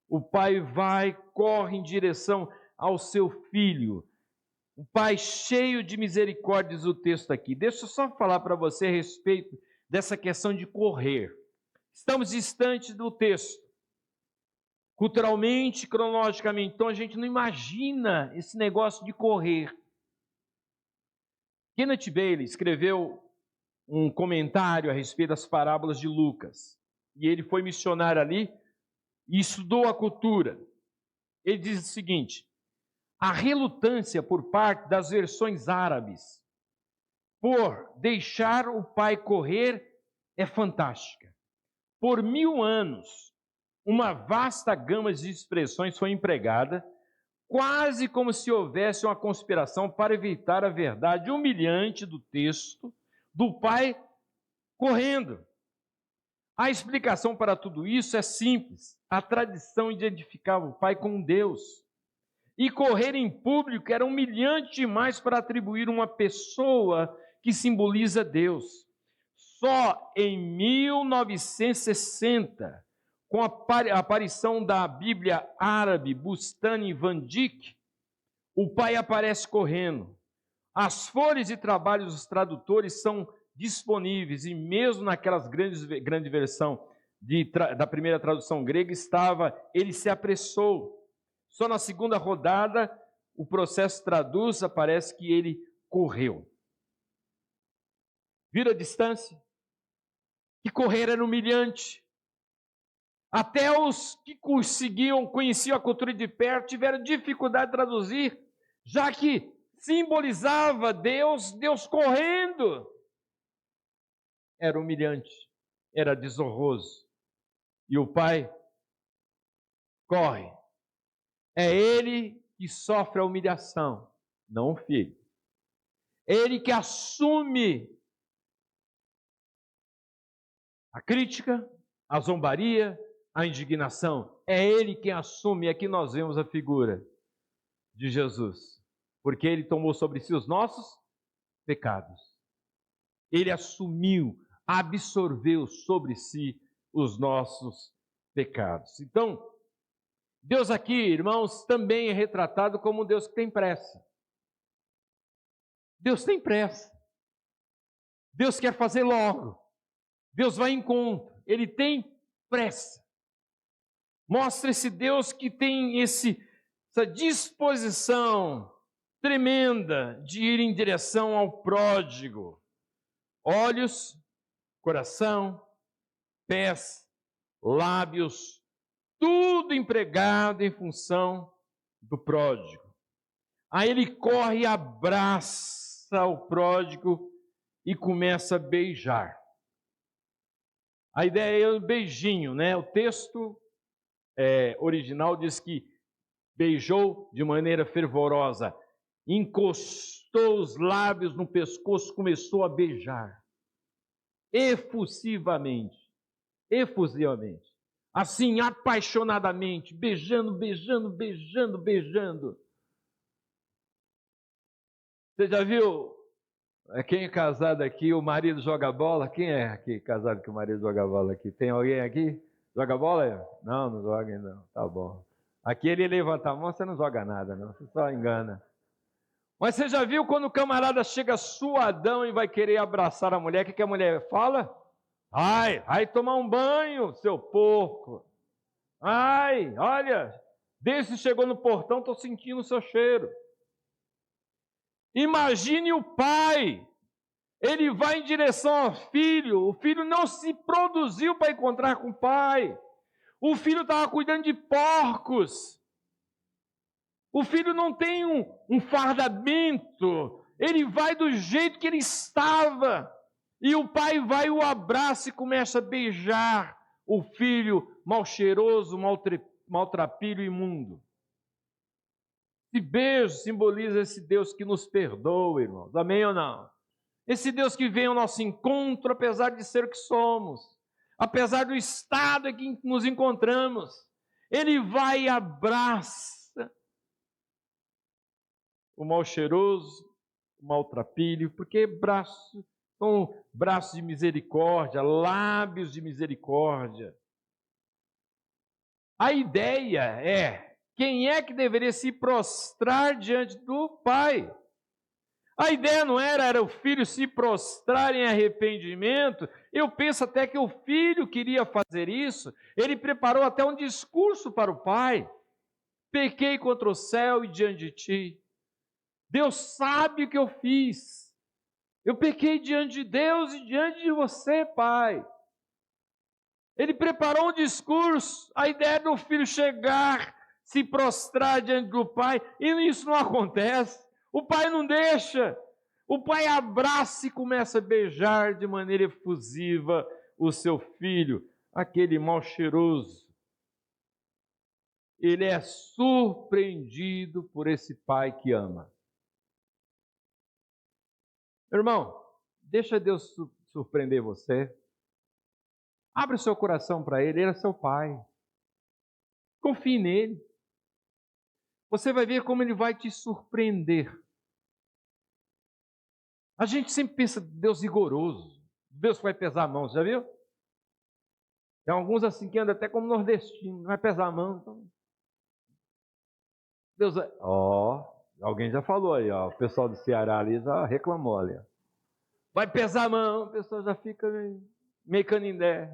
Speaker 1: o pai corre em direção ao seu filho. Um pai cheio de misericórdia, diz o texto aqui. Deixa eu só falar para você a respeito dessa questão de correr. Estamos distantes do texto. Culturalmente, cronologicamente, então a gente não imagina esse negócio de correr. Kenneth Bailey escreveu um comentário a respeito das parábolas de Lucas. E ele foi missionário ali e estudou a cultura. Ele diz o seguinte: a relutância por parte das versões árabes por deixar o pai correr é fantástica. Por 1000 anos, uma vasta gama de expressões foi empregada, quase como se houvesse uma conspiração para evitar a verdade humilhante do texto do pai correndo. A explicação para tudo isso é simples. A tradição identificava o pai com Deus. E correr em público era humilhante demais para atribuir uma pessoa que simboliza Deus. Só em 1960, com a aparição da Bíblia árabe Bustani Van Dyck, o pai aparece correndo. As folhas de trabalho dos tradutores são disponíveis, e mesmo naquelas grande versão da primeira tradução grega estava, ele se apressou. Só na segunda rodada, o processo traduz, aparece que ele correu. Vira a distância? Que correr era humilhante. Até os que conheciam a cultura de perto, tiveram dificuldade de traduzir, já que simbolizava Deus correndo. Era humilhante. era desonroso. E o pai corre. É ele que sofre a humilhação, não o filho. É ele que assume a crítica, a zombaria, a indignação. É ele quem assume. E aqui nós vemos a figura de Jesus, porque ele tomou sobre si os nossos pecados. Ele assumiu, absorveu sobre si os nossos pecados. Então, Deus aqui, irmãos, também é retratado como um Deus que tem pressa. Deus tem pressa. Deus quer fazer logo. Deus vai em conta. Ele tem pressa. Mostra esse Deus que tem essa disposição tremenda de ir em direção ao pródigo. Olhos, coração, pés, lábios, tudo empregado em função do pródigo. Aí ele corre e abraça o pródigo e começa a beijar. A ideia é o beijinho, né? O texto original diz que beijou de maneira fervorosa, encostou os lábios no pescoço, começou a beijar, efusivamente, assim, apaixonadamente, beijando. Você já viu, quem é casado aqui, o marido joga bola? Quem é aqui casado que o marido joga bola aqui? Tem alguém aqui? Joga bola? Não joga ainda não, tá bom. Aqui ele levanta a mão, você não joga nada não, você só engana. Mas você já viu quando o camarada chega suadão e vai querer abraçar a mulher, o que a mulher fala? Vai tomar um banho, seu porco. Olha, desde que chegou no portão, estou sentindo o seu cheiro. Imagine o pai, ele vai em direção ao filho, o filho não se produziu para encontrar com o pai, o filho estava cuidando de porcos, o filho não tem um fardamento, ele vai do jeito que ele estava, e o pai vai, o abraça e começa a beijar o filho mal cheiroso, maltrapilho, imundo. Esse beijo simboliza esse Deus que nos perdoa, irmãos. Amém ou não? Esse Deus que vem ao nosso encontro, apesar de ser o que somos, apesar do estado em que nos encontramos. Ele vai e abraça o mal cheiroso, o maltrapilho, porque são braços de misericórdia, lábios de misericórdia. A ideia é, quem é que deveria se prostrar diante do Pai? A ideia não era o filho se prostrar em arrependimento. Eu penso até que o filho queria fazer isso. Ele preparou até um discurso para o pai. Pequei contra o céu e diante de ti. Deus sabe o que eu fiz. Eu pequei diante de Deus e diante de você, pai. Ele preparou um discurso. A ideia do filho chegar, se prostrar diante do pai. E isso não acontece. O pai não deixa. O pai abraça e começa a beijar de maneira efusiva o seu filho, aquele mal cheiroso. Ele é surpreendido por esse pai que ama. Irmão, deixa Deus surpreender você. Abre o seu coração para Ele é seu pai. Confie nele. Você vai ver como Ele vai te surpreender. A gente sempre pensa, Deus rigoroso, Deus vai pesar a mão, já viu? Tem alguns assim que andam até como nordestino, vai pesar a mão. Então... Deus vai... alguém já falou aí, o pessoal do Ceará ali já reclamou ali. Vai pesar a mão, o pessoal já fica meio canindé.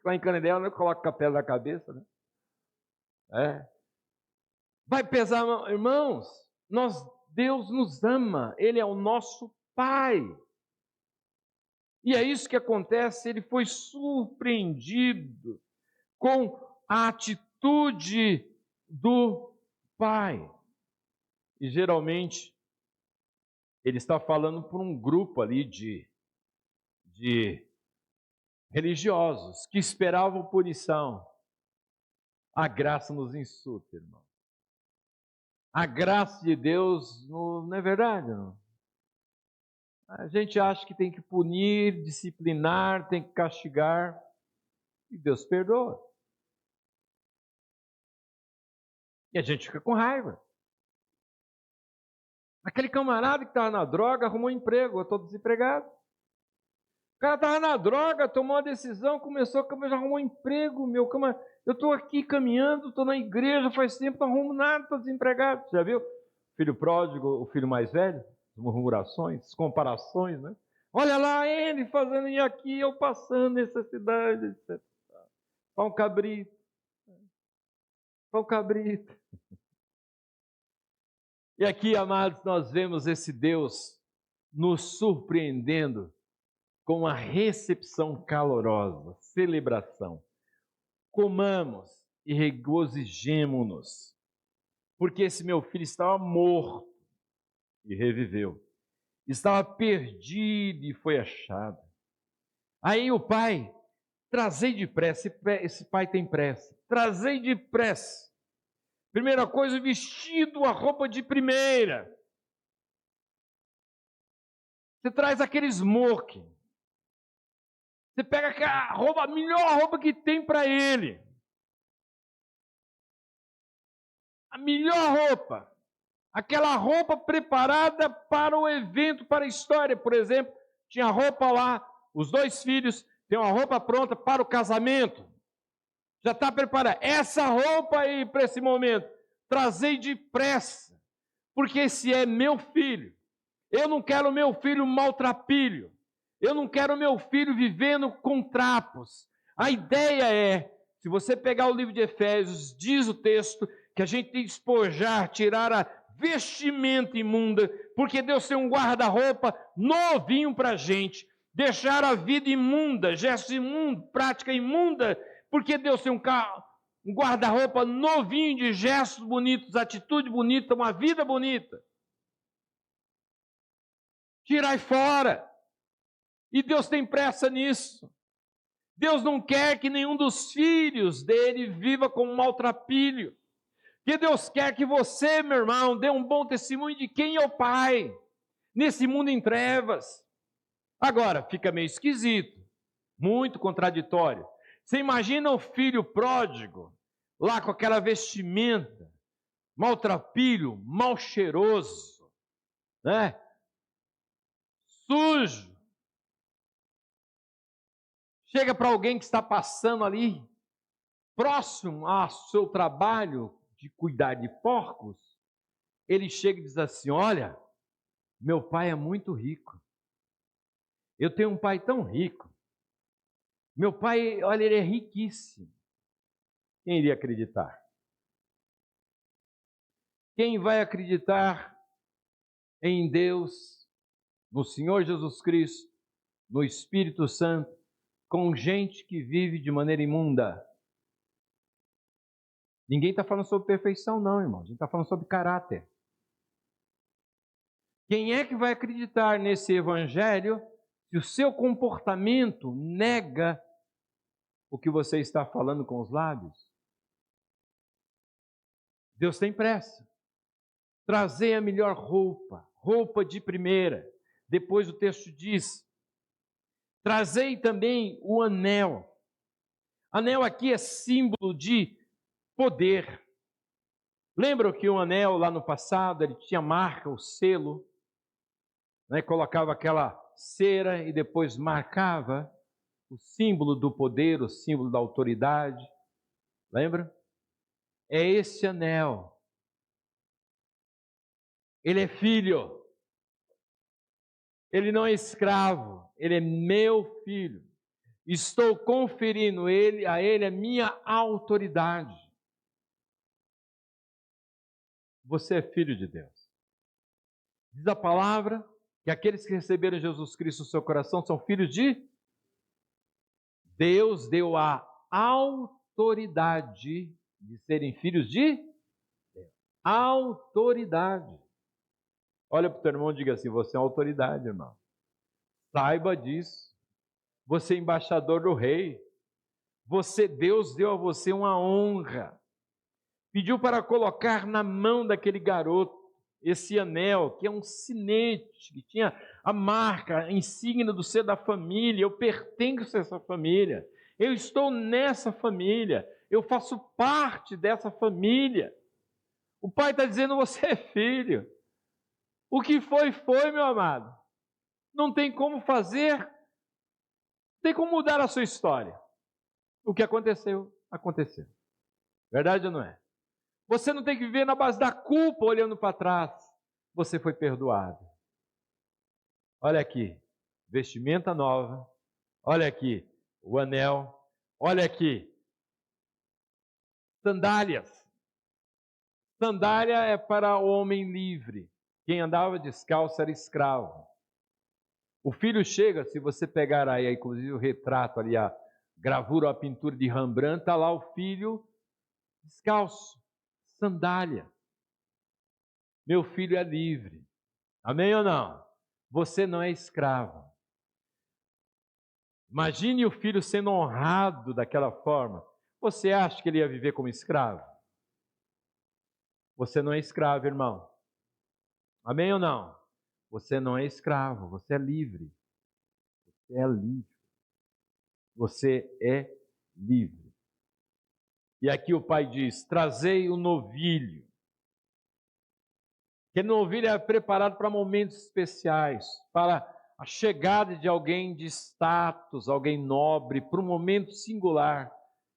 Speaker 1: Lá em Canindé, não coloca o capela na cabeça, né? Vai pesar a mão. Irmãos, Deus nos ama, Ele é o nosso Pai. E é isso que acontece, ele foi surpreendido com a atitude do pai. E geralmente, ele está falando por um grupo ali de religiosos que esperavam punição. A graça nos insulta, irmão. A graça de Deus não é verdade, não? A gente acha que tem que punir, disciplinar, tem que castigar, e Deus perdoa. E a gente fica com raiva. Aquele camarada que estava na droga arrumou um emprego, eu estou desempregado. O cara estava na droga, tomou uma decisão, arrumou um emprego, meu camarada. Eu estou aqui caminhando, estou na igreja faz tempo, não arrumo nada, estou desempregado. Você já viu? Filho pródigo, o filho mais velho, murmurações, comparações, né? Olha lá ele fazendo e aqui, eu passando necessidade, etc. Pão cabrito. Pão cabrito. E aqui, amados, nós vemos esse Deus nos surpreendendo com uma recepção calorosa, celebração. Comamos e regozijemo-nos, porque esse meu filho estava morto e reviveu. Estava perdido e foi achado. Aí o pai, trazei depressa, esse pai tem pressa, trazei depressa. Primeira coisa, o vestido, a roupa de primeira. Você traz aquele smoking. Você pega a melhor roupa que tem para ele. A melhor roupa. Aquela roupa preparada para o evento, para a história. Por exemplo, tinha roupa lá, os dois filhos têm uma roupa pronta para o casamento. Já está preparada. Essa roupa aí para esse momento, trazei depressa, porque esse é meu filho. Eu não quero meu filho maltrapilho. Eu não quero meu filho vivendo com trapos. A ideia é, se você pegar o livro de Efésios, diz o texto que a gente tem que despojar, tirar a vestimenta imunda, porque Deus tem um guarda-roupa novinho para a gente. Deixar a vida imunda, gesto imundo, prática imunda, porque Deus tem um guarda-roupa novinho de gestos bonitos, atitude bonita, uma vida bonita. Tirai fora. E Deus tem pressa nisso. Deus não quer que nenhum dos filhos dele viva como um maltrapilho. Que Deus quer que você, meu irmão, dê um bom testemunho de quem é o Pai, nesse mundo em trevas. Agora, fica meio esquisito, muito contraditório. Você imagina o filho pródigo, lá com aquela vestimenta, maltrapilho, mal cheiroso, né? Sujo. Chega para alguém que está passando ali, próximo ao seu trabalho de cuidar de porcos, ele chega e diz assim: olha, meu pai é muito rico. Eu tenho um pai tão rico. Meu pai, olha, ele é riquíssimo. Quem iria acreditar? Quem vai acreditar em Deus, no Senhor Jesus Cristo, no Espírito Santo, com gente que vive de maneira imunda? Ninguém está falando sobre perfeição, não, irmão. A gente está falando sobre caráter. Quem é que vai acreditar nesse evangelho se o seu comportamento nega o que você está falando com os lábios? Deus tem pressa. Trazer a melhor roupa, roupa de primeira. Depois o texto diz: trazei também o anel. Anel aqui é símbolo de poder. Lembram que o anel lá no passado, ele tinha marca, o selo, né? Colocava aquela cera e depois marcava o símbolo do poder, o símbolo da autoridade. Lembra? É esse anel. Ele é filho. Ele não é escravo. Ele é meu filho. Estou conferindo a ele a minha autoridade. Você é filho de Deus. Diz a palavra que aqueles que receberam Jesus Cristo no seu coração são filhos de Deus. Deu a autoridade de serem filhos de Deus. Autoridade. Olha para o teu irmão e diga assim: você é uma autoridade, irmão. Saiba disso. Você é embaixador do rei. Deus deu a você uma honra. Pediu para colocar na mão daquele garoto esse anel, que é um sinete, que tinha a marca, a insígnia do ser da família. Eu pertenço a essa família. Eu estou nessa família. Eu faço parte dessa família. O pai está dizendo, você é filho. O que foi, foi, meu amado. Não tem como fazer, não tem como mudar a sua história. O que aconteceu, aconteceu. Verdade ou não é? Você não tem que viver na base da culpa, olhando para trás. Você foi perdoado. Olha aqui, vestimenta nova. Olha aqui, o anel. Olha aqui, sandálias. Sandália é para o homem livre. Quem andava descalço era escravo. O filho chega, se você pegar aí, inclusive o retrato ali, a gravura, a pintura de Rembrandt, está lá o filho descalço, sandália. Meu filho é livre. Amém ou não? Você não é escravo. Imagine o filho sendo honrado daquela forma. Você acha que ele ia viver como escravo? Você não é escravo, irmão. Amém ou não? Você não é escravo, você é livre. Você é livre. Você é livre. E aqui o pai diz: trazei o novilho. Aquele novilho é preparado para momentos especiais, para a chegada de alguém de status, alguém nobre, para um momento singular.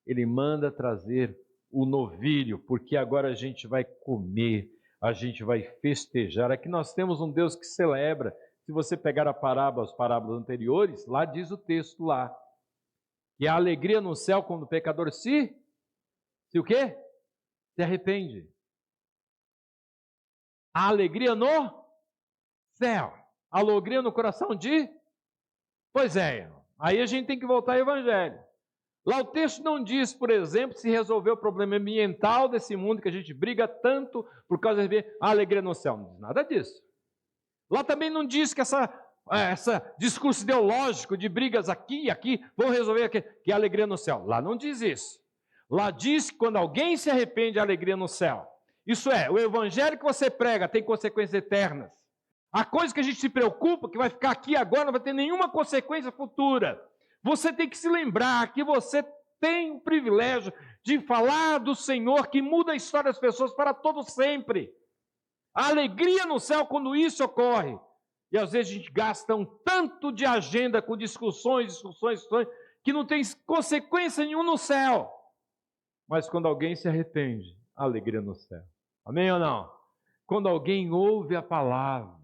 Speaker 1: Ele manda trazer o novilho, porque agora a gente vai comer, a gente vai festejar. Aqui nós temos um Deus que celebra. Se você pegar as parábolas anteriores, lá diz o texto lá, que há alegria no céu quando o pecador se o quê? Se arrepende. Há alegria no céu. Há alegria no coração de? Pois é, aí a gente tem que voltar ao Evangelho. Lá o texto não diz, por exemplo, se resolver o problema ambiental desse mundo que a gente briga tanto por causa de a alegria no céu. Não diz nada disso. Lá também não diz que essa discurso ideológico de brigas aqui e aqui vão resolver aqui, que é alegria no céu. Lá não diz isso. Lá diz que quando alguém se arrepende, há alegria no céu. Isso é, o evangelho que você prega tem consequências eternas. A coisa que a gente se preocupa, que vai ficar aqui agora, não vai ter nenhuma consequência futura. Você tem que se lembrar que você tem o privilégio de falar do Senhor que muda a história das pessoas para todo sempre. A alegria no céu quando isso ocorre. E às vezes a gente gasta um tanto de agenda com discussões, que não tem consequência nenhuma no céu. Mas quando alguém se arrepende, a alegria no céu. Amém ou não? Quando alguém ouve a palavra,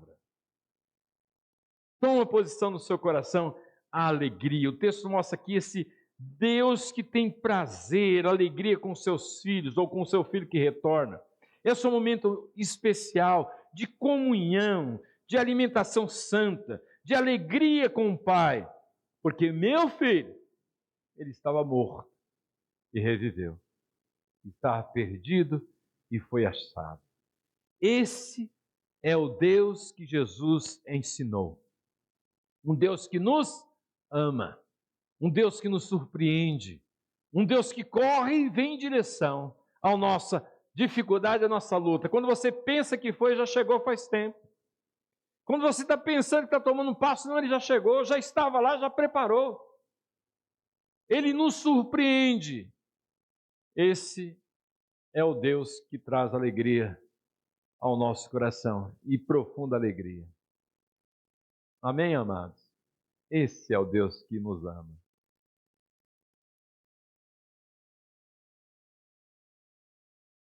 Speaker 1: toma posição no seu coração, a alegria. O texto mostra aqui esse Deus que tem prazer, alegria com seus filhos, ou com o seu filho que retorna. Esse é um momento especial de comunhão, de alimentação santa, de alegria com o Pai. Porque meu filho, ele estava morto e reviveu. Estava perdido e foi achado. Esse é o Deus que Jesus ensinou. Um Deus que nos ama, um Deus que nos surpreende, um Deus que corre e vem em direção à nossa dificuldade, à nossa luta. Quando você pensa que foi, já chegou faz tempo. Quando você está pensando que está tomando um passo, não, ele já chegou, já estava lá, já preparou. Ele nos surpreende. Esse é o Deus que traz alegria ao nosso coração e profunda alegria. Amém, amados? Esse é o Deus que nos ama.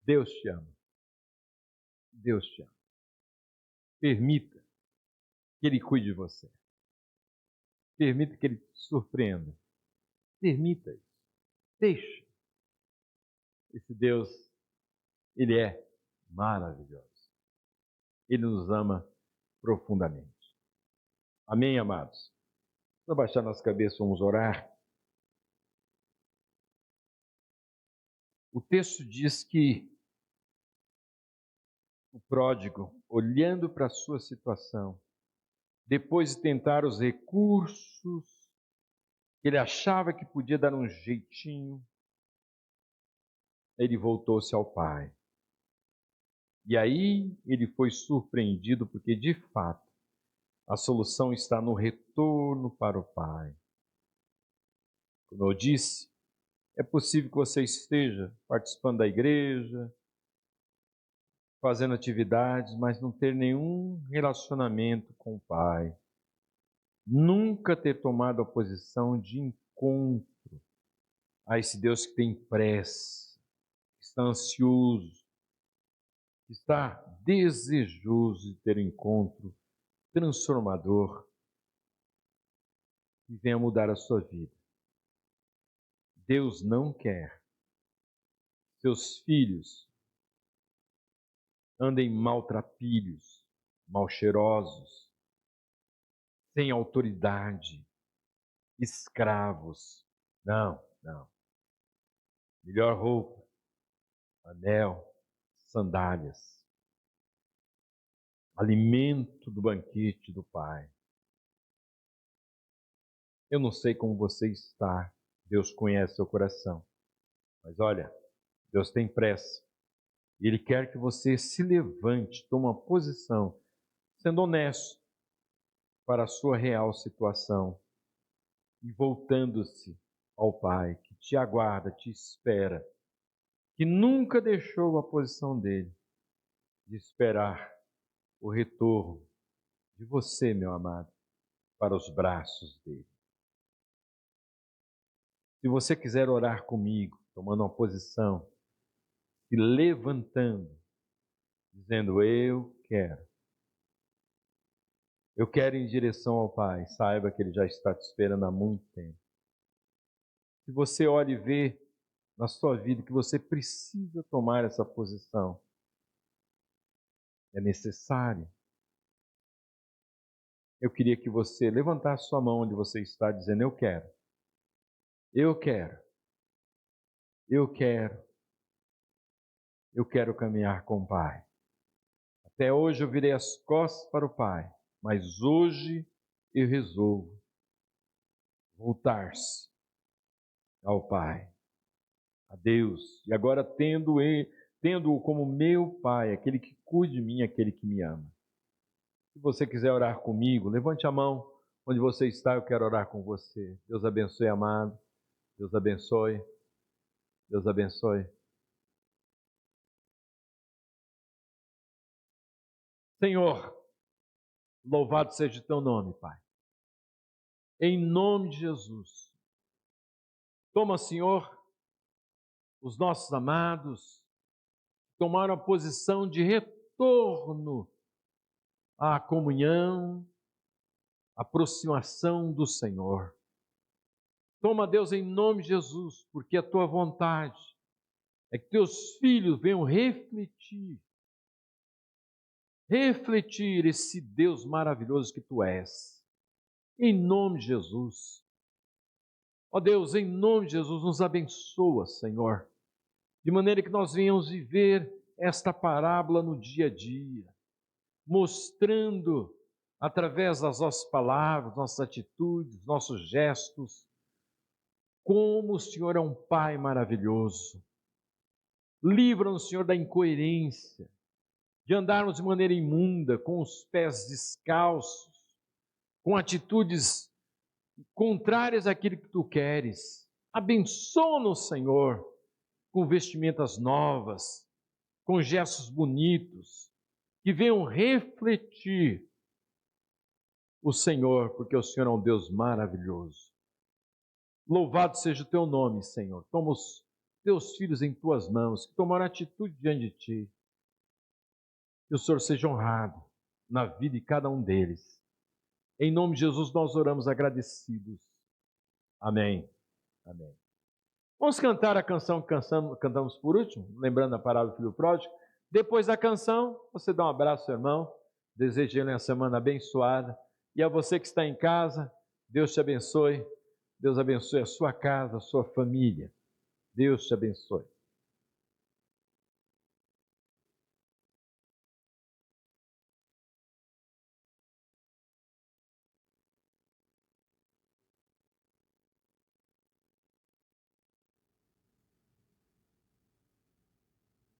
Speaker 1: Deus te ama. Deus te ama. Permita que Ele cuide de você. Permita que Ele te surpreenda. Permita isso. Deixe. Esse Deus, Ele é maravilhoso. Ele nos ama profundamente. Amém, amados? Vamos abaixar nossa cabeça, vamos orar. O texto diz que o pródigo, olhando para a sua situação, depois de tentar os recursos Ele achava que podia dar um jeitinho. Ele voltou-se ao pai. E aí ele foi surpreendido, porque de fato a solução está no retorno para o pai. Como eu disse, é possível que você esteja participando da igreja, fazendo atividades, mas não ter nenhum relacionamento com o pai. Nunca ter tomado a posição de encontro a esse Deus que tem pressa, que está ansioso, que está desejoso de ter um encontro transformador que venha mudar a sua vida. Deus não quer que seus filhos andem maltrapilhos, mal cheirosos, sem autoridade, escravos. Não, não. Melhor roupa, anel, sandálias, alimento do banquete do Pai. Eu não sei como você está, Deus conhece seu coração, mas olha, Deus tem pressa. Ele quer que você se levante, tome uma posição, sendo honesto para a sua real situação e voltando-se ao Pai, que te aguarda, te espera, que nunca deixou a posição dele de esperar o retorno de você, meu amado, para os braços dele. Se você quiser orar comigo, tomando uma posição e levantando, dizendo: eu quero ir em direção ao Pai, saiba que Ele já está te esperando há muito tempo. Se você olha e vê na sua vida que você precisa tomar essa posição, é necessário. Eu queria que você levantasse sua mão onde você está, dizendo: eu quero, eu quero, eu quero, eu quero caminhar com o Pai. Até hoje eu virei as costas para o Pai, mas hoje eu resolvo voltar-se ao Pai, a Deus, e agora tendo-o como meu Pai, aquele que cuida de mim, aquele que me ama. Se você quiser orar comigo, levante a mão onde você está, eu quero orar com você. Deus abençoe, amado. Deus abençoe. Deus abençoe. Senhor, louvado seja o teu nome, Pai. Em nome de Jesus. Toma, Senhor, os nossos amados tomaram a posição de retorno à comunhão, aproximação do Senhor. Toma, Deus, em nome de Jesus, porque a tua vontade é que teus filhos venham refletir esse Deus maravilhoso que tu és. Em nome de Jesus. Ó Deus, em nome de Jesus, nos abençoa, Senhor, de maneira que nós venhamos viver esta parábola no dia a dia, mostrando, através das nossas palavras, nossas atitudes, nossos gestos, como o Senhor é um Pai maravilhoso. Livra-nos, Senhor, da incoerência, de andarmos de maneira imunda, com os pés descalços, com atitudes contrárias àquilo que tu queres. Abençoa-nos, Senhor, com vestimentas novas, com gestos bonitos, que venham refletir o Senhor, porque o Senhor é um Deus maravilhoso. Louvado seja o teu nome, Senhor. Toma os teus filhos em tuas mãos, que tomaram atitude diante de ti. Que o Senhor seja honrado na vida de cada um deles. Em nome de Jesus nós oramos agradecidos. Amém. Amém. Vamos cantar a canção que cantamos por último, lembrando a parábola do filho pródigo. Depois da canção, você dá um abraço ao seu irmão, desejo ele uma semana abençoada. E a você que está em casa, Deus te abençoe. Deus abençoe a sua casa, a sua família. Deus te abençoe.